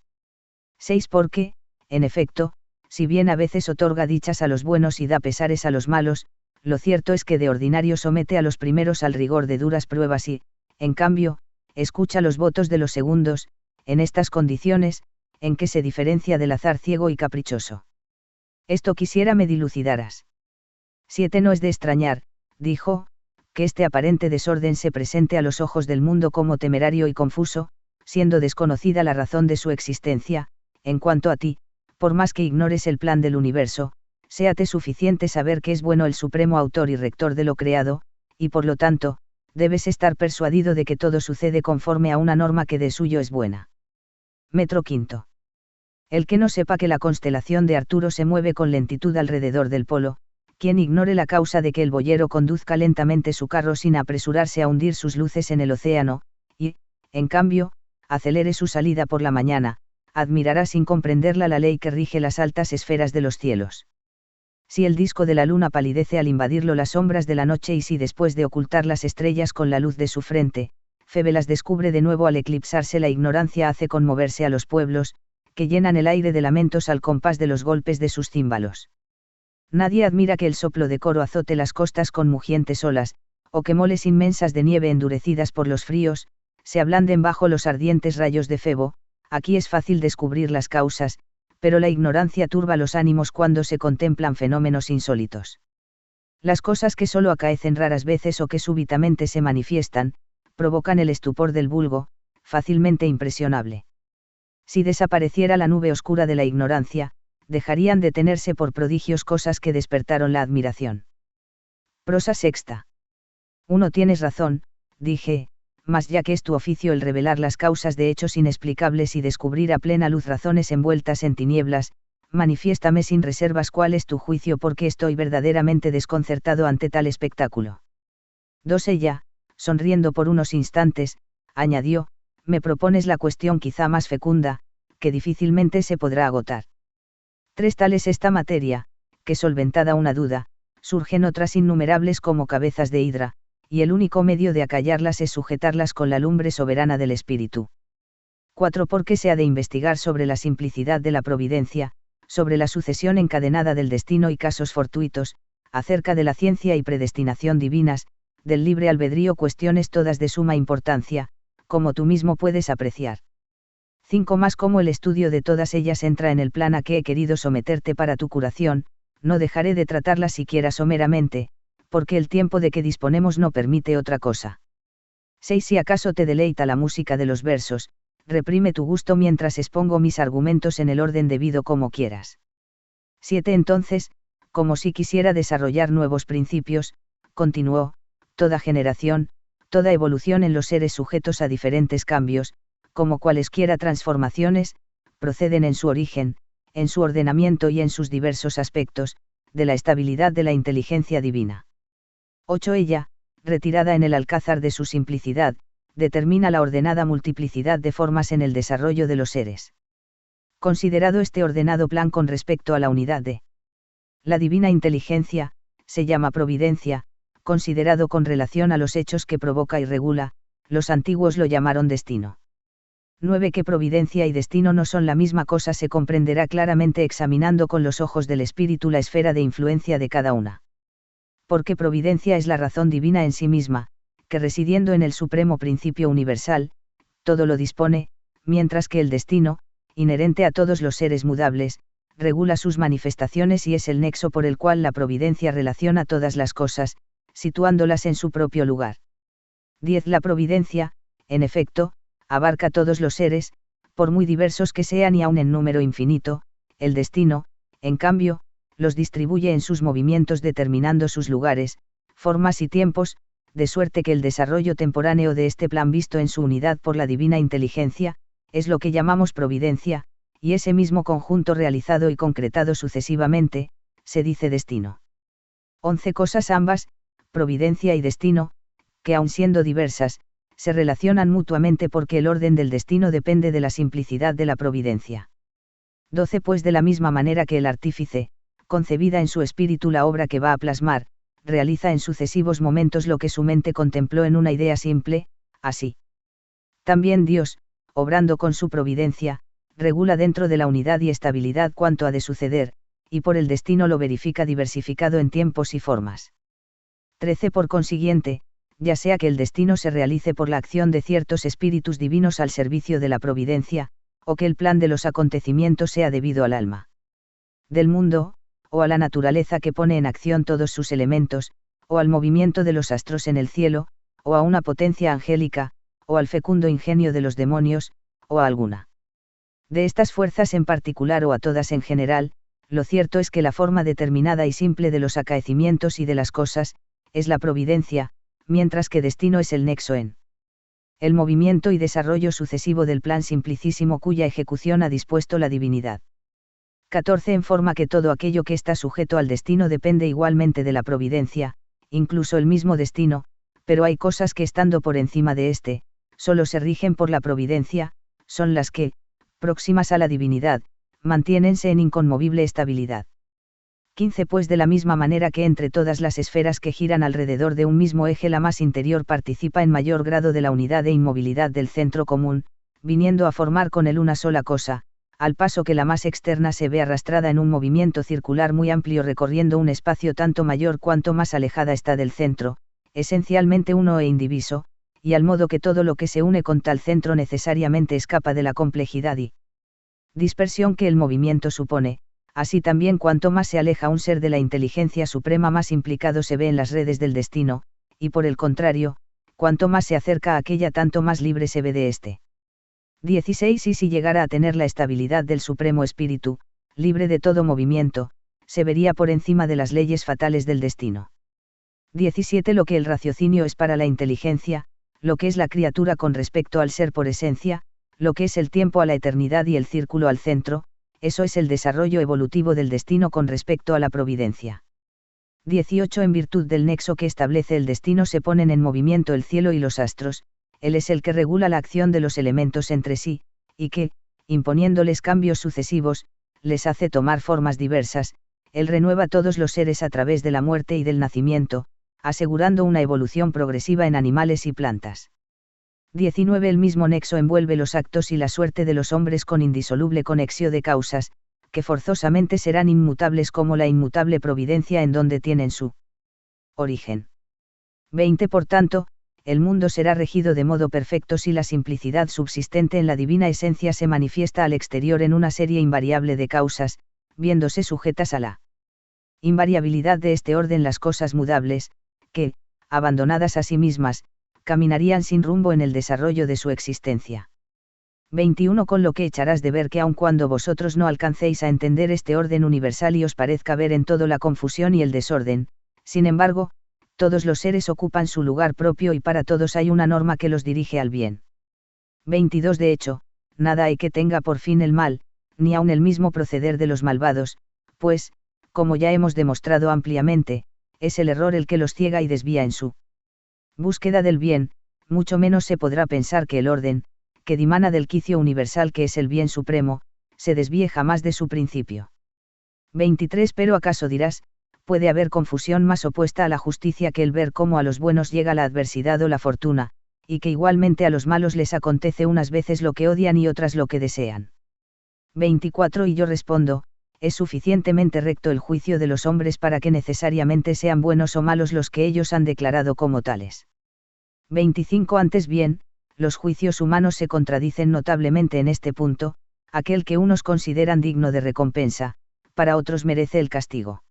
6. Porque, en efecto, si bien a veces otorga dichas a los buenos y da pesares a los malos, lo cierto es que de ordinario somete a los primeros al rigor de duras pruebas y, en cambio, escucha los votos de los segundos, en estas condiciones, en que se diferencia del azar ciego y caprichoso. Esto quisiera me dilucidaras. 7. No es de extrañar, dijo, que este aparente desorden se presente a los ojos del mundo como temerario y confuso, siendo desconocida la razón de su existencia. En cuanto a ti, por más que ignores el plan del universo, séate suficiente saber que es bueno el supremo autor y rector de lo creado, y por lo tanto, debes estar persuadido de que todo sucede conforme a una norma que de suyo es buena. Metro quinto. El que no sepa que la constelación de Arturo se mueve con lentitud alrededor del polo, quien ignore la causa de que el boyero conduzca lentamente su carro sin apresurarse a hundir sus luces en el océano, y, en cambio, acelere su salida por la mañana, admirará sin comprenderla la ley que rige las altas esferas de los cielos. Si el disco de la luna palidece al invadirlo las sombras de la noche y si después de ocultar las estrellas con la luz de su frente, Febe las descubre de nuevo al eclipsarse la ignorancia hace conmoverse a los pueblos, que llenan el aire de lamentos al compás de los golpes de sus címbalos. Nadie admira que el soplo de coro azote las costas con mugientes olas, o que moles inmensas de nieve endurecidas por los fríos, se ablanden bajo los ardientes rayos de Febo. Aquí es fácil descubrir las causas, pero la ignorancia turba los ánimos cuando se contemplan fenómenos insólitos. Las cosas que solo acaecen raras veces o que súbitamente se manifiestan, provocan el estupor del vulgo, fácilmente impresionable. Si desapareciera la nube oscura de la ignorancia, dejarían de tenerse por prodigios cosas que despertaron la admiración. Prosa sexta. 1. Tienes razón, dije, mas ya que es tu oficio el revelar las causas de hechos inexplicables y descubrir a plena luz razones envueltas en tinieblas, manifiéstame sin reservas cuál es tu juicio porque estoy verdaderamente desconcertado ante tal espectáculo. 2. Ella, sonriendo por unos instantes, añadió, me propones la cuestión quizá más fecunda, que difícilmente se podrá agotar. 3. Tal es esta materia, que solventada una duda, surgen otras innumerables como cabezas de hidra, y el único medio de acallarlas es sujetarlas con la lumbre soberana del espíritu. 4. Porque se ha de investigar sobre la simplicidad de la providencia, sobre la sucesión encadenada del destino y casos fortuitos, acerca de la ciencia y predestinación divinas, del libre albedrío, cuestiones todas de suma importancia, como tú mismo puedes apreciar. 5. Más como el estudio de todas ellas entra en el plan a que he querido someterte para tu curación, no dejaré de tratarlas siquiera someramente, porque el tiempo de que disponemos no permite otra cosa. 6. Si acaso te deleita la música de los versos, reprime tu gusto mientras expongo mis argumentos en el orden debido como quieras. 7. Entonces, como si quisiera desarrollar nuevos principios, continuó, toda generación, toda evolución en los seres sujetos a diferentes cambios, como cualesquiera transformaciones, proceden en su origen, en su ordenamiento y en sus diversos aspectos, de la estabilidad de la inteligencia divina. 8. Ella, retirada en el alcázar de su simplicidad, determina la ordenada multiplicidad de formas en el desarrollo de los seres. Considerado este ordenado plan con respecto a la unidad de la divina inteligencia, se llama providencia, considerado con relación a los hechos que provoca y regula, los antiguos lo llamaron destino. 9. Que providencia y destino no son la misma cosa se comprenderá claramente examinando con los ojos del espíritu la esfera de influencia de cada una. Porque providencia es la razón divina en sí misma, que residiendo en el supremo principio universal, todo lo dispone, mientras que el destino, inherente a todos los seres mudables, regula sus manifestaciones y es el nexo por el cual la providencia relaciona todas las cosas, situándolas en su propio lugar. 10. La providencia, en efecto, abarca todos los seres, por muy diversos que sean y aun en número infinito. El destino, en cambio, los distribuye en sus movimientos determinando sus lugares, formas y tiempos, de suerte que el desarrollo temporáneo de este plan visto en su unidad por la divina inteligencia, es lo que llamamos providencia, y ese mismo conjunto realizado y concretado sucesivamente, se dice destino. 11. Cosas ambas, providencia y destino, que aun siendo diversas, se relacionan mutuamente porque el orden del destino depende de la simplicidad de la providencia. 12. Pues de la misma manera que el artífice, concebida en su espíritu la obra que va a plasmar, realiza en sucesivos momentos lo que su mente contempló en una idea simple, así. También Dios, obrando con su providencia, regula dentro de la unidad y estabilidad cuanto ha de suceder, y por el destino lo verifica diversificado en tiempos y formas. 13. Por consiguiente, ya sea que el destino se realice por la acción de ciertos espíritus divinos al servicio de la providencia, o que el plan de los acontecimientos sea debido al alma del mundo, o a la naturaleza que pone en acción todos sus elementos, o al movimiento de los astros en el cielo, o a una potencia angélica, o al fecundo ingenio de los demonios, o a alguna de estas fuerzas en particular o a todas en general, lo cierto es que la forma determinada y simple de los acaecimientos y de las cosas, es la providencia, mientras que destino es el nexo en el movimiento y desarrollo sucesivo del plan simplicísimo cuya ejecución ha dispuesto la divinidad. 14. En forma que todo aquello que está sujeto al destino depende igualmente de la providencia, incluso el mismo destino, pero hay cosas que estando por encima de éste, solo se rigen por la providencia, son las que, próximas a la divinidad, mantiénense en inconmovible estabilidad. 15. Pues de la misma manera que entre todas las esferas que giran alrededor de un mismo eje la más interior participa en mayor grado de la unidad e inmovilidad del centro común, viniendo a formar con él una sola cosa, al paso que la más externa se ve arrastrada en un movimiento circular muy amplio recorriendo un espacio tanto mayor cuanto más alejada está del centro, esencialmente uno e indiviso, y al modo que todo lo que se une con tal centro necesariamente escapa de la complejidad y dispersión que el movimiento supone, así también cuanto más se aleja un ser de la inteligencia suprema más implicado se ve en las redes del destino, y por el contrario, cuanto más se acerca a aquella tanto más libre se ve de éste. 16. Y si llegara a tener la estabilidad del Supremo Espíritu, libre de todo movimiento, se vería por encima de las leyes fatales del destino. 17. Lo que el raciocinio es para la inteligencia, lo que es la criatura con respecto al ser por esencia, lo que es el tiempo a la eternidad y el círculo al centro, eso es el desarrollo evolutivo del destino con respecto a la providencia. 18. En virtud del nexo que establece el destino se ponen en movimiento el cielo y los astros, él es el que regula la acción de los elementos entre sí, y que, imponiéndoles cambios sucesivos, les hace tomar formas diversas, él renueva todos los seres a través de la muerte y del nacimiento, asegurando una evolución progresiva en animales y plantas. 19. El mismo nexo envuelve los actos y la suerte de los hombres con indisoluble conexio de causas, que forzosamente serán inmutables como la inmutable providencia en donde tienen su origen. 20. Por tanto, el mundo será regido de modo perfecto si la simplicidad subsistente en la divina esencia se manifiesta al exterior en una serie invariable de causas, viéndose sujetas a la invariabilidad de este orden las cosas mudables, que, abandonadas a sí mismas, caminarían sin rumbo en el desarrollo de su existencia. 21. Con lo que echarás de ver que aun cuando vosotros no alcancéis a entender este orden universal y os parezca ver en todo la confusión y el desorden, sin embargo, todos los seres ocupan su lugar propio y para todos hay una norma que los dirige al bien. 22. De hecho, nada hay que tenga por fin el mal, ni aun el mismo proceder de los malvados, pues, como ya hemos demostrado ampliamente, es el error el que los ciega y desvía en su búsqueda del bien, mucho menos se podrá pensar que el orden, que dimana del quicio universal que es el bien supremo, se desvíe jamás de su principio. 23. Pero acaso dirás, puede haber confusión más opuesta a la justicia que el ver cómo a los buenos llega la adversidad o la fortuna, y que igualmente a los malos les acontece unas veces lo que odian y otras lo que desean. 24. Y yo respondo, es suficientemente recto el juicio de los hombres para que necesariamente sean buenos o malos los que ellos han declarado como tales. 25. Antes bien, los juicios humanos se contradicen notablemente en este punto, aquel que unos consideran digno de recompensa, para otros merece el castigo.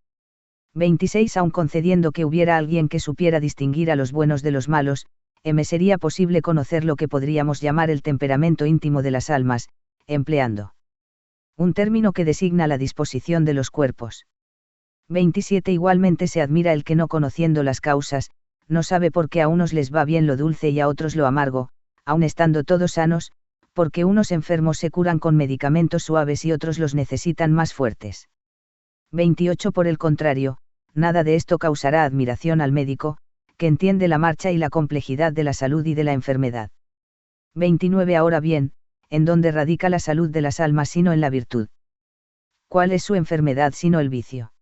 26. Aun concediendo que hubiera alguien que supiera distinguir a los buenos de los malos, me sería posible conocer lo que podríamos llamar el temperamento íntimo de las almas, empleando un término que designa la disposición de los cuerpos. 27. Igualmente se admira el que no conociendo las causas, no sabe por qué a unos les va bien lo dulce y a otros lo amargo, aun estando todos sanos, porque unos enfermos se curan con medicamentos suaves y otros los necesitan más fuertes. 28. Por el contrario, nada de esto causará admiración al médico, que entiende la marcha y la complejidad de la salud y de la enfermedad. 29. Ahora bien, ¿en dónde radica la salud de las almas sino en la virtud? ¿Cuál es su enfermedad sino el vicio?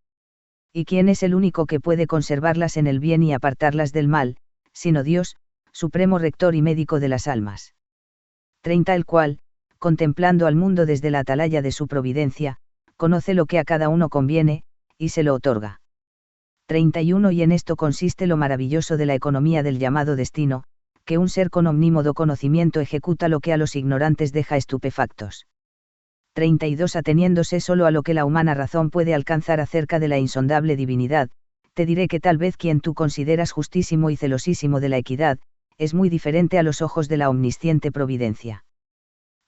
¿Y quién es el único que puede conservarlas en el bien y apartarlas del mal, sino Dios, supremo rector y médico de las almas? 30. El cual, contemplando al mundo desde la atalaya de su providencia, conoce lo que a cada uno conviene, y se lo otorga. 31. Y en esto consiste lo maravilloso de la economía del llamado destino, que un ser con omnímodo conocimiento ejecuta lo que a los ignorantes deja estupefactos. 32. Ateniéndose solo a lo que la humana razón puede alcanzar acerca de la insondable divinidad, te diré que tal vez quien tú consideras justísimo y celosísimo de la equidad, es muy diferente a los ojos de la omnisciente providencia.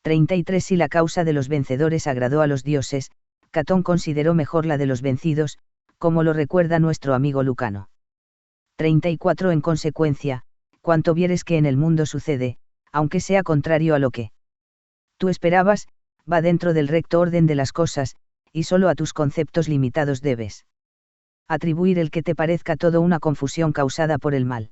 33. Si la causa de los vencedores agradó a los dioses, Catón consideró mejor la de los vencidos, como lo recuerda nuestro amigo Lucano. 34. En consecuencia, cuanto vieres que en el mundo sucede, aunque sea contrario a lo que tú esperabas, va dentro del recto orden de las cosas, y solo a tus conceptos limitados debes atribuir el que te parezca todo una confusión causada por el mal.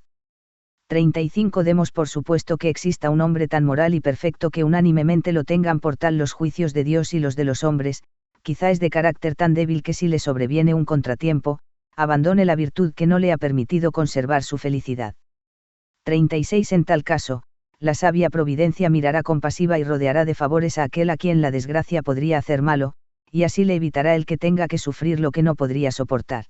35. Demos por supuesto que exista un hombre tan moral y perfecto que unánimemente lo tengan por tal los juicios de Dios y los de los hombres, quizá es de carácter tan débil que si le sobreviene un contratiempo, abandone la virtud que no le ha permitido conservar su felicidad. 36. En tal caso, la sabia providencia mirará compasiva y rodeará de favores a aquel a quien la desgracia podría hacer malo, y así le evitará el que tenga que sufrir lo que no podría soportar.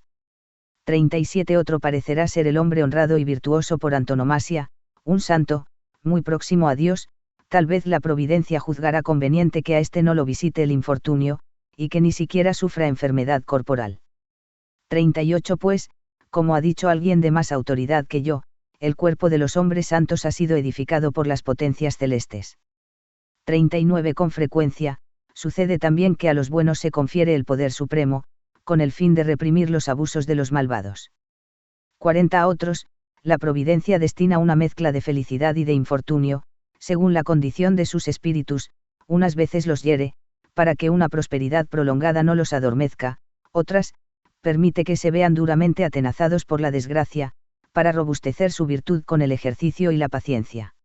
37. Otro parecerá ser el hombre honrado y virtuoso por antonomasia, un santo, muy próximo a Dios, tal vez la providencia juzgará conveniente que a éste no lo visite el infortunio, y que ni siquiera sufra enfermedad corporal. 38. Pues, como ha dicho alguien de más autoridad que yo, el cuerpo de los hombres santos ha sido edificado por las potencias celestes. 39. Con frecuencia, sucede también que a los buenos se confiere el poder supremo, con el fin de reprimir los abusos de los malvados. 40. A otros, la providencia destina una mezcla de felicidad y de infortunio, según la condición de sus espíritus, unas veces los hiere, para que una prosperidad prolongada no los adormezca, otras, permite que se vean duramente atenazados por la desgracia, para robustecer su virtud con el ejercicio y la paciencia.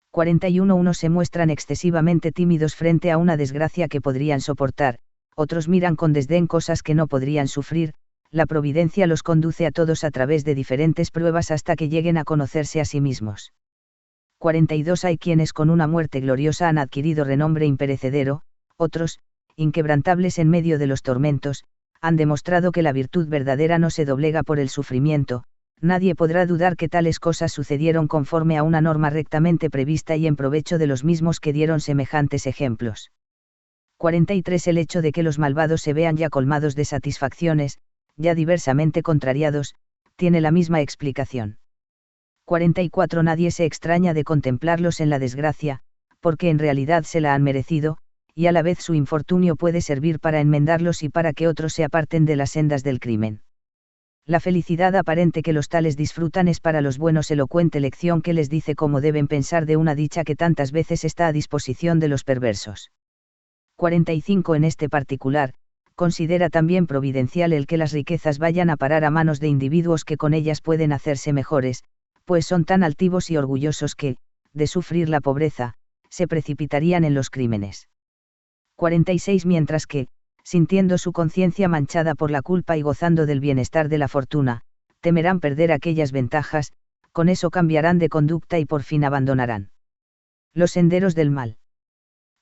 41. Unos se muestran excesivamente tímidos frente a una desgracia que podrían soportar, otros miran con desdén cosas que no podrían sufrir, la providencia los conduce a todos a través de diferentes pruebas hasta que lleguen a conocerse a sí mismos. 42. Hay quienes con una muerte gloriosa han adquirido renombre imperecedero, otros, inquebrantables en medio de los tormentos, han demostrado que la virtud verdadera no se doblega por el sufrimiento. Nadie podrá dudar que tales cosas sucedieron conforme a una norma rectamente prevista y en provecho de los mismos que dieron semejantes ejemplos. 43. El hecho de que los malvados se vean ya colmados de satisfacciones, ya diversamente contrariados, tiene la misma explicación. 44. Nadie se extraña de contemplarlos en la desgracia, porque en realidad se la han merecido, y a la vez su infortunio puede servir para enmendarlos y para que otros se aparten de las sendas del crimen. La felicidad aparente que los tales disfrutan es para los buenos elocuente lección que les dice cómo deben pensar de una dicha que tantas veces está a disposición de los perversos. 45. En este particular, Considera también providencial el que las riquezas vayan a parar a manos de individuos que con ellas pueden hacerse mejores, pues son tan altivos y orgullosos que, de sufrir la pobreza, se precipitarían en los crímenes. 46 Mientras que, sintiendo su conciencia manchada por la culpa y gozando del bienestar de la fortuna, temerán perder aquellas ventajas, con eso cambiarán de conducta y por fin abandonarán los senderos del mal.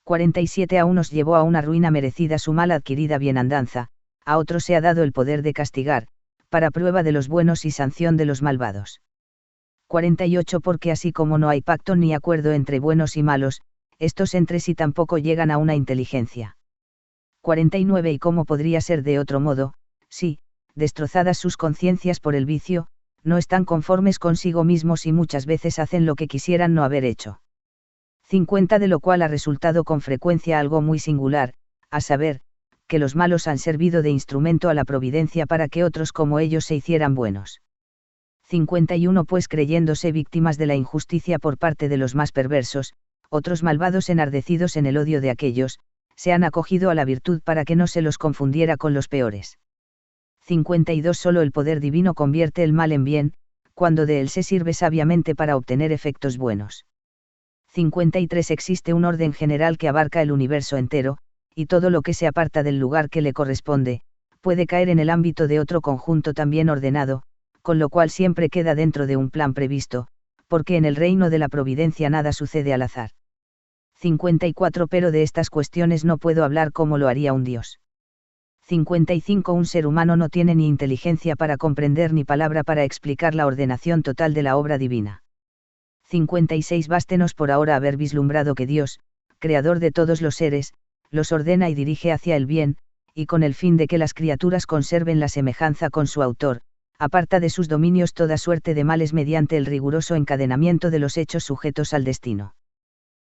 47 A unos llevó a una ruina merecida su mal adquirida bienandanza, a otros se ha dado el poder de castigar, para prueba de los buenos y sanción de los malvados. 48 Porque así como no hay pacto ni acuerdo entre buenos y malos, estos entre sí tampoco llegan a una inteligencia. 49 ¿Y cómo podría ser de otro modo, si, destrozadas sus conciencias por el vicio, no están conformes consigo mismos y muchas veces hacen lo que quisieran no haber hecho? 50 De lo cual ha resultado con frecuencia algo muy singular, a saber, que los malos han servido de instrumento a la providencia para que otros como ellos se hicieran buenos. 51 Pues creyéndose víctimas de la injusticia por parte de los más perversos, otros malvados enardecidos en el odio de aquellos, se han acogido a la virtud para que no se los confundiera con los peores. 52 Solo el poder divino convierte el mal en bien, cuando de él se sirve sabiamente para obtener efectos buenos. 53 Existe un orden general que abarca el universo entero, y todo lo que se aparta del lugar que le corresponde, puede caer en el ámbito de otro conjunto también ordenado, con lo cual siempre queda dentro de un plan previsto, porque en el reino de la providencia nada sucede al azar. 54 Pero de estas cuestiones no puedo hablar como lo haría un dios. 55 Un ser humano no tiene ni inteligencia para comprender ni palabra para explicar la ordenación total de la obra divina. 56 Bástenos por ahora haber vislumbrado que Dios, creador de todos los seres, los ordena y dirige hacia el bien, y con el fin de que las criaturas conserven la semejanza con su autor, aparta de sus dominios toda suerte de males mediante el riguroso encadenamiento de los hechos sujetos al destino.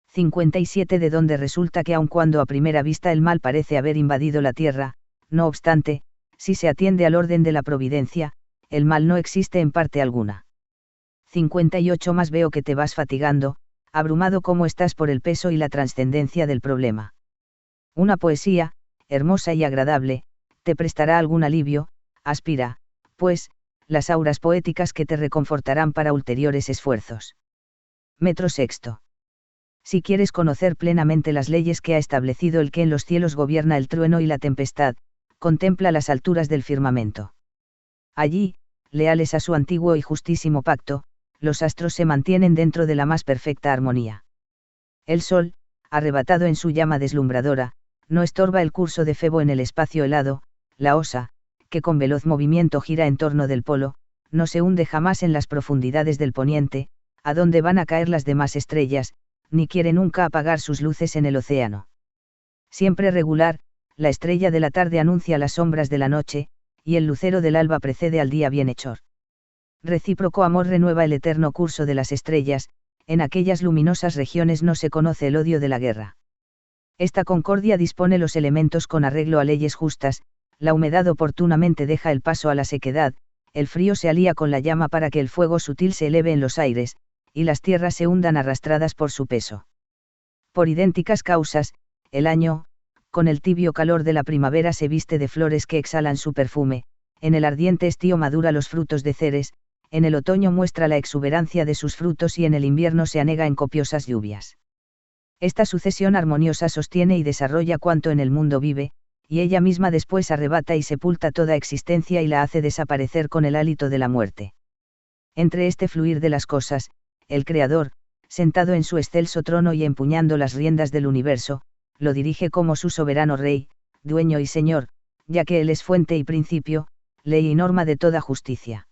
57 De donde resulta que aun cuando a primera vista el mal parece haber invadido la tierra, no obstante, si se atiende al orden de la providencia, el mal no existe en parte alguna. 58 Más veo que te vas fatigando, abrumado como estás por el peso y la trascendencia del problema. Una poesía, hermosa y agradable, te prestará algún alivio, aspira, pues, las auras poéticas que te reconfortarán para ulteriores esfuerzos. Metro sexto. Si quieres conocer plenamente las leyes que ha establecido el que en los cielos gobierna el trueno y la tempestad, contempla las alturas del firmamento. Allí, leales a su antiguo y justísimo pacto, los astros se mantienen dentro de la más perfecta armonía. El sol, arrebatado en su llama deslumbradora, no estorba el curso de Febo en el espacio helado, la osa, que con veloz movimiento gira en torno del polo, no se hunde jamás en las profundidades del poniente, a donde van a caer las demás estrellas, ni quiere nunca apagar sus luces en el océano. Siempre regular, la estrella de la tarde anuncia las sombras de la noche, y el lucero del alba precede al día bienhechor. Recíproco amor renueva el eterno curso de las estrellas, en aquellas luminosas regiones no se conoce el odio de la guerra. Esta concordia dispone los elementos con arreglo a leyes justas, la humedad oportunamente deja el paso a la sequedad, el frío se alía con la llama para que el fuego sutil se eleve en los aires, y las tierras se hundan arrastradas por su peso. Por idénticas causas, el año, con el tibio calor de la primavera se viste de flores que exhalan su perfume, en el ardiente estío madura los frutos de Ceres, en el otoño muestra la exuberancia de sus frutos y en el invierno se anega en copiosas lluvias. Esta sucesión armoniosa sostiene y desarrolla cuanto en el mundo vive, y ella misma después arrebata y sepulta toda existencia y la hace desaparecer con el hálito de la muerte. Entre este fluir de las cosas, el Creador, sentado en su excelso trono y empuñando las riendas del universo, lo dirige como su soberano Rey, dueño y Señor, ya que Él es fuente y principio, ley y norma de toda justicia.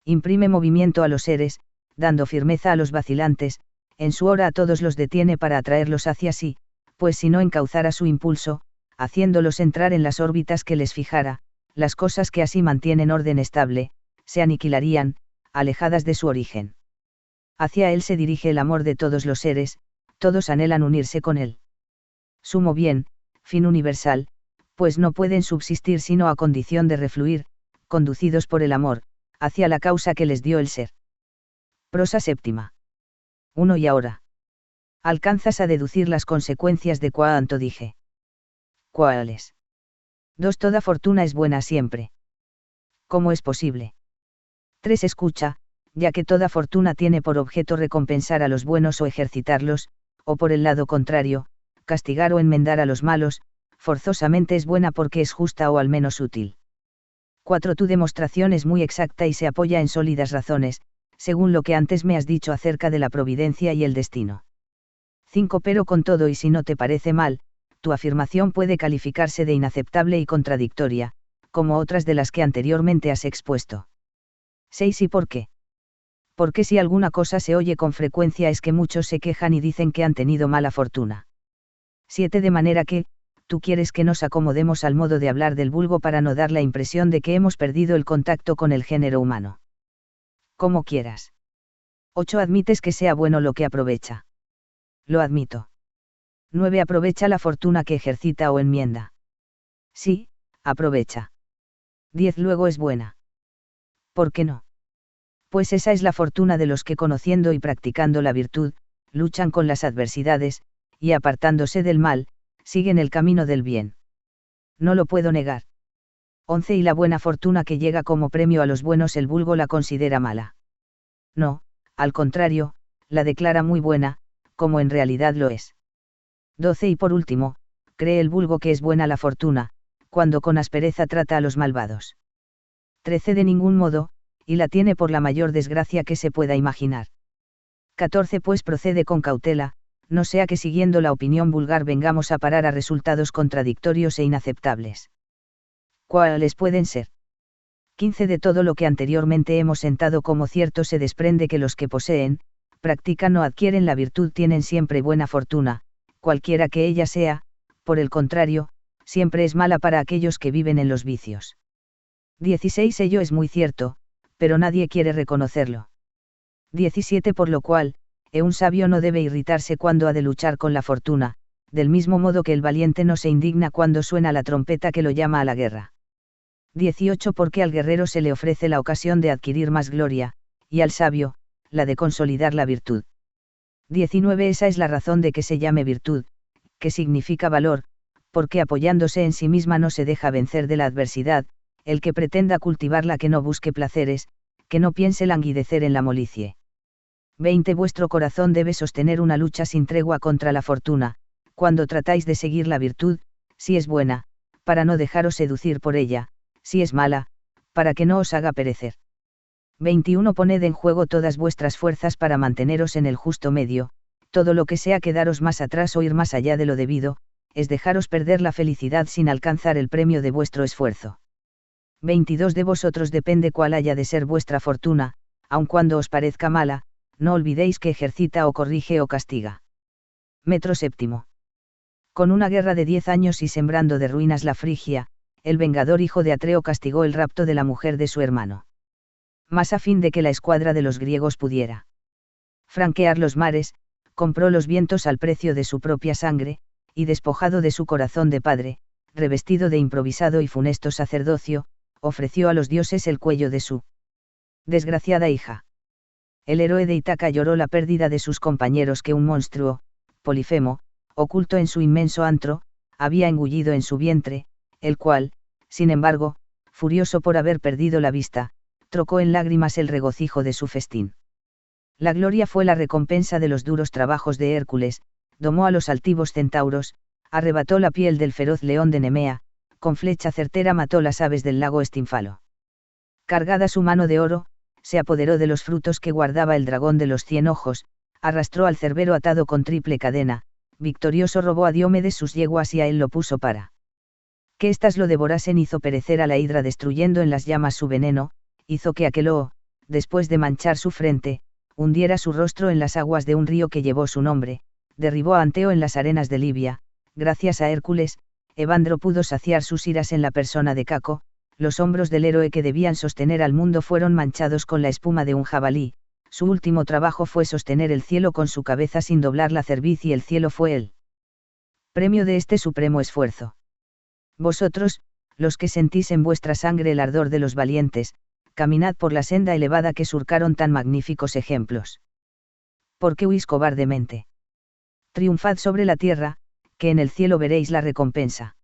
Imprime movimiento a los seres, dando firmeza a los vacilantes, en su hora a todos los detiene para atraerlos hacia sí, pues si no encauzara su impulso, haciéndolos entrar en las órbitas que les fijara, las cosas que así mantienen orden estable, se aniquilarían, alejadas de su origen. Hacia Él se dirige el amor de todos los seres, todos anhelan unirse con Él. Sumo bien, fin universal, pues no pueden subsistir sino a condición de refluir, conducidos por el amor, hacia la causa que les dio el ser. Prosa séptima. 1 Y ahora. Alcanzas a deducir las consecuencias de cuanto dije. ¿Cuáles? 2. Toda fortuna es buena siempre. ¿Cómo es posible? 3. Escucha, ya que toda fortuna tiene por objeto recompensar a los buenos o ejercitarlos, o por el lado contrario, castigar o enmendar a los malos, forzosamente es buena porque es justa o al menos útil. 4. Tu demostración es muy exacta y se apoya en sólidas razones, según lo que antes me has dicho acerca de la providencia y el destino. 5. Pero con todo y si no te parece mal, tu afirmación puede calificarse de inaceptable y contradictoria, como otras de las que anteriormente has expuesto. 6. ¿Y por qué? Porque si alguna cosa se oye con frecuencia es que muchos se quejan y dicen que han tenido mala fortuna. 7. De manera que, tú quieres que nos acomodemos al modo de hablar del vulgo para no dar la impresión de que hemos perdido el contacto con el género humano. Como quieras. 8. Admites que sea bueno lo que aprovecha. Lo admito. 9. Aprovecha la fortuna que ejercita o enmienda. Sí, aprovecha. 10. Luego es buena. ¿Por qué no? Pues esa es la fortuna de los que conociendo y practicando la virtud, luchan con las adversidades, y apartándose del mal, siguen el camino del bien. No lo puedo negar. 11. Y la buena fortuna que llega como premio a los buenos el vulgo la considera mala. No, al contrario, la declara muy buena, como en realidad lo es. 12. Y por último, cree el vulgo que es buena la fortuna, cuando con aspereza trata a los malvados. 13. De ningún modo, y la tiene por la mayor desgracia que se pueda imaginar. 14. Pues procede con cautela, no sea que siguiendo la opinión vulgar vengamos a parar a resultados contradictorios e inaceptables. ¿Cuáles pueden ser? 15. De todo lo que anteriormente hemos sentado como cierto se desprende que los que poseen, practican o adquieren la virtud tienen siempre buena fortuna, cualquiera que ella sea, por el contrario, siempre es mala para aquellos que viven en los vicios. 16. Ello es muy cierto, pero nadie quiere reconocerlo. 17. Por lo cual, un sabio no debe irritarse cuando ha de luchar con la fortuna, del mismo modo que el valiente no se indigna cuando suena la trompeta que lo llama a la guerra. 18. Porque al guerrero se le ofrece la ocasión de adquirir más gloria, y al sabio, la de consolidar la virtud. 19. Esa es la razón de que se llame virtud, que significa valor, porque apoyándose en sí misma no se deja vencer de la adversidad, el que pretenda cultivarla que no busque placeres, que no piense languidecer en la molicie. 20. Vuestro corazón debe sostener una lucha sin tregua contra la fortuna, cuando tratáis de seguir la virtud, si es buena, para no dejaros seducir por ella, si es mala, para que no os haga perecer. 21. Poned en juego todas vuestras fuerzas para manteneros en el justo medio, todo lo que sea quedaros más atrás o ir más allá de lo debido, es dejaros perder la felicidad sin alcanzar el premio de vuestro esfuerzo. 22. De vosotros depende cuál haya de ser vuestra fortuna, aun cuando os parezca mala, no olvidéis que ejercita o corrige o castiga. Metro séptimo. Con una guerra de 10 años y sembrando de ruinas la Frigia, el vengador hijo de Atreo castigó el rapto de la mujer de su hermano. Mas a fin de que la escuadra de los griegos pudiera franquear los mares, compró los vientos al precio de su propia sangre, y despojado de su corazón de padre, revestido de improvisado y funesto sacerdocio, ofreció a los dioses el cuello de su desgraciada hija. El héroe de Ítaca lloró la pérdida de sus compañeros que un monstruo, Polifemo, oculto en su inmenso antro, había engullido en su vientre, el cual, sin embargo, furioso por haber perdido la vista, trocó en lágrimas el regocijo de su festín. La gloria fue la recompensa de los duros trabajos de Hércules, domó a los altivos centauros, arrebató la piel del feroz león de Nemea, con flecha certera mató las aves del lago Estinfalo. Cargada su mano de oro, se apoderó de los frutos que guardaba el dragón de los 100 ojos, arrastró al cerbero atado con triple cadena, victorioso robó a Diomedes sus yeguas y a él lo puso para que éstas lo devorasen, hizo perecer a la hidra destruyendo en las llamas su veneno, hizo que Aqueloo, después de manchar su frente, hundiera su rostro en las aguas de un río que llevó su nombre, derribó a Anteo en las arenas de Libia, gracias a Hércules, Evandro pudo saciar sus iras en la persona de Caco, los hombros del héroe que debían sostener al mundo fueron manchados con la espuma de un jabalí, su último trabajo fue sostener el cielo con su cabeza sin doblar la cerviz y el cielo fue el premio de este supremo esfuerzo. Vosotros, los que sentís en vuestra sangre el ardor de los valientes, caminad por la senda elevada que surcaron tan magníficos ejemplos. ¿Por qué huís cobardemente? Triunfad sobre la tierra, que en el cielo veréis la recompensa.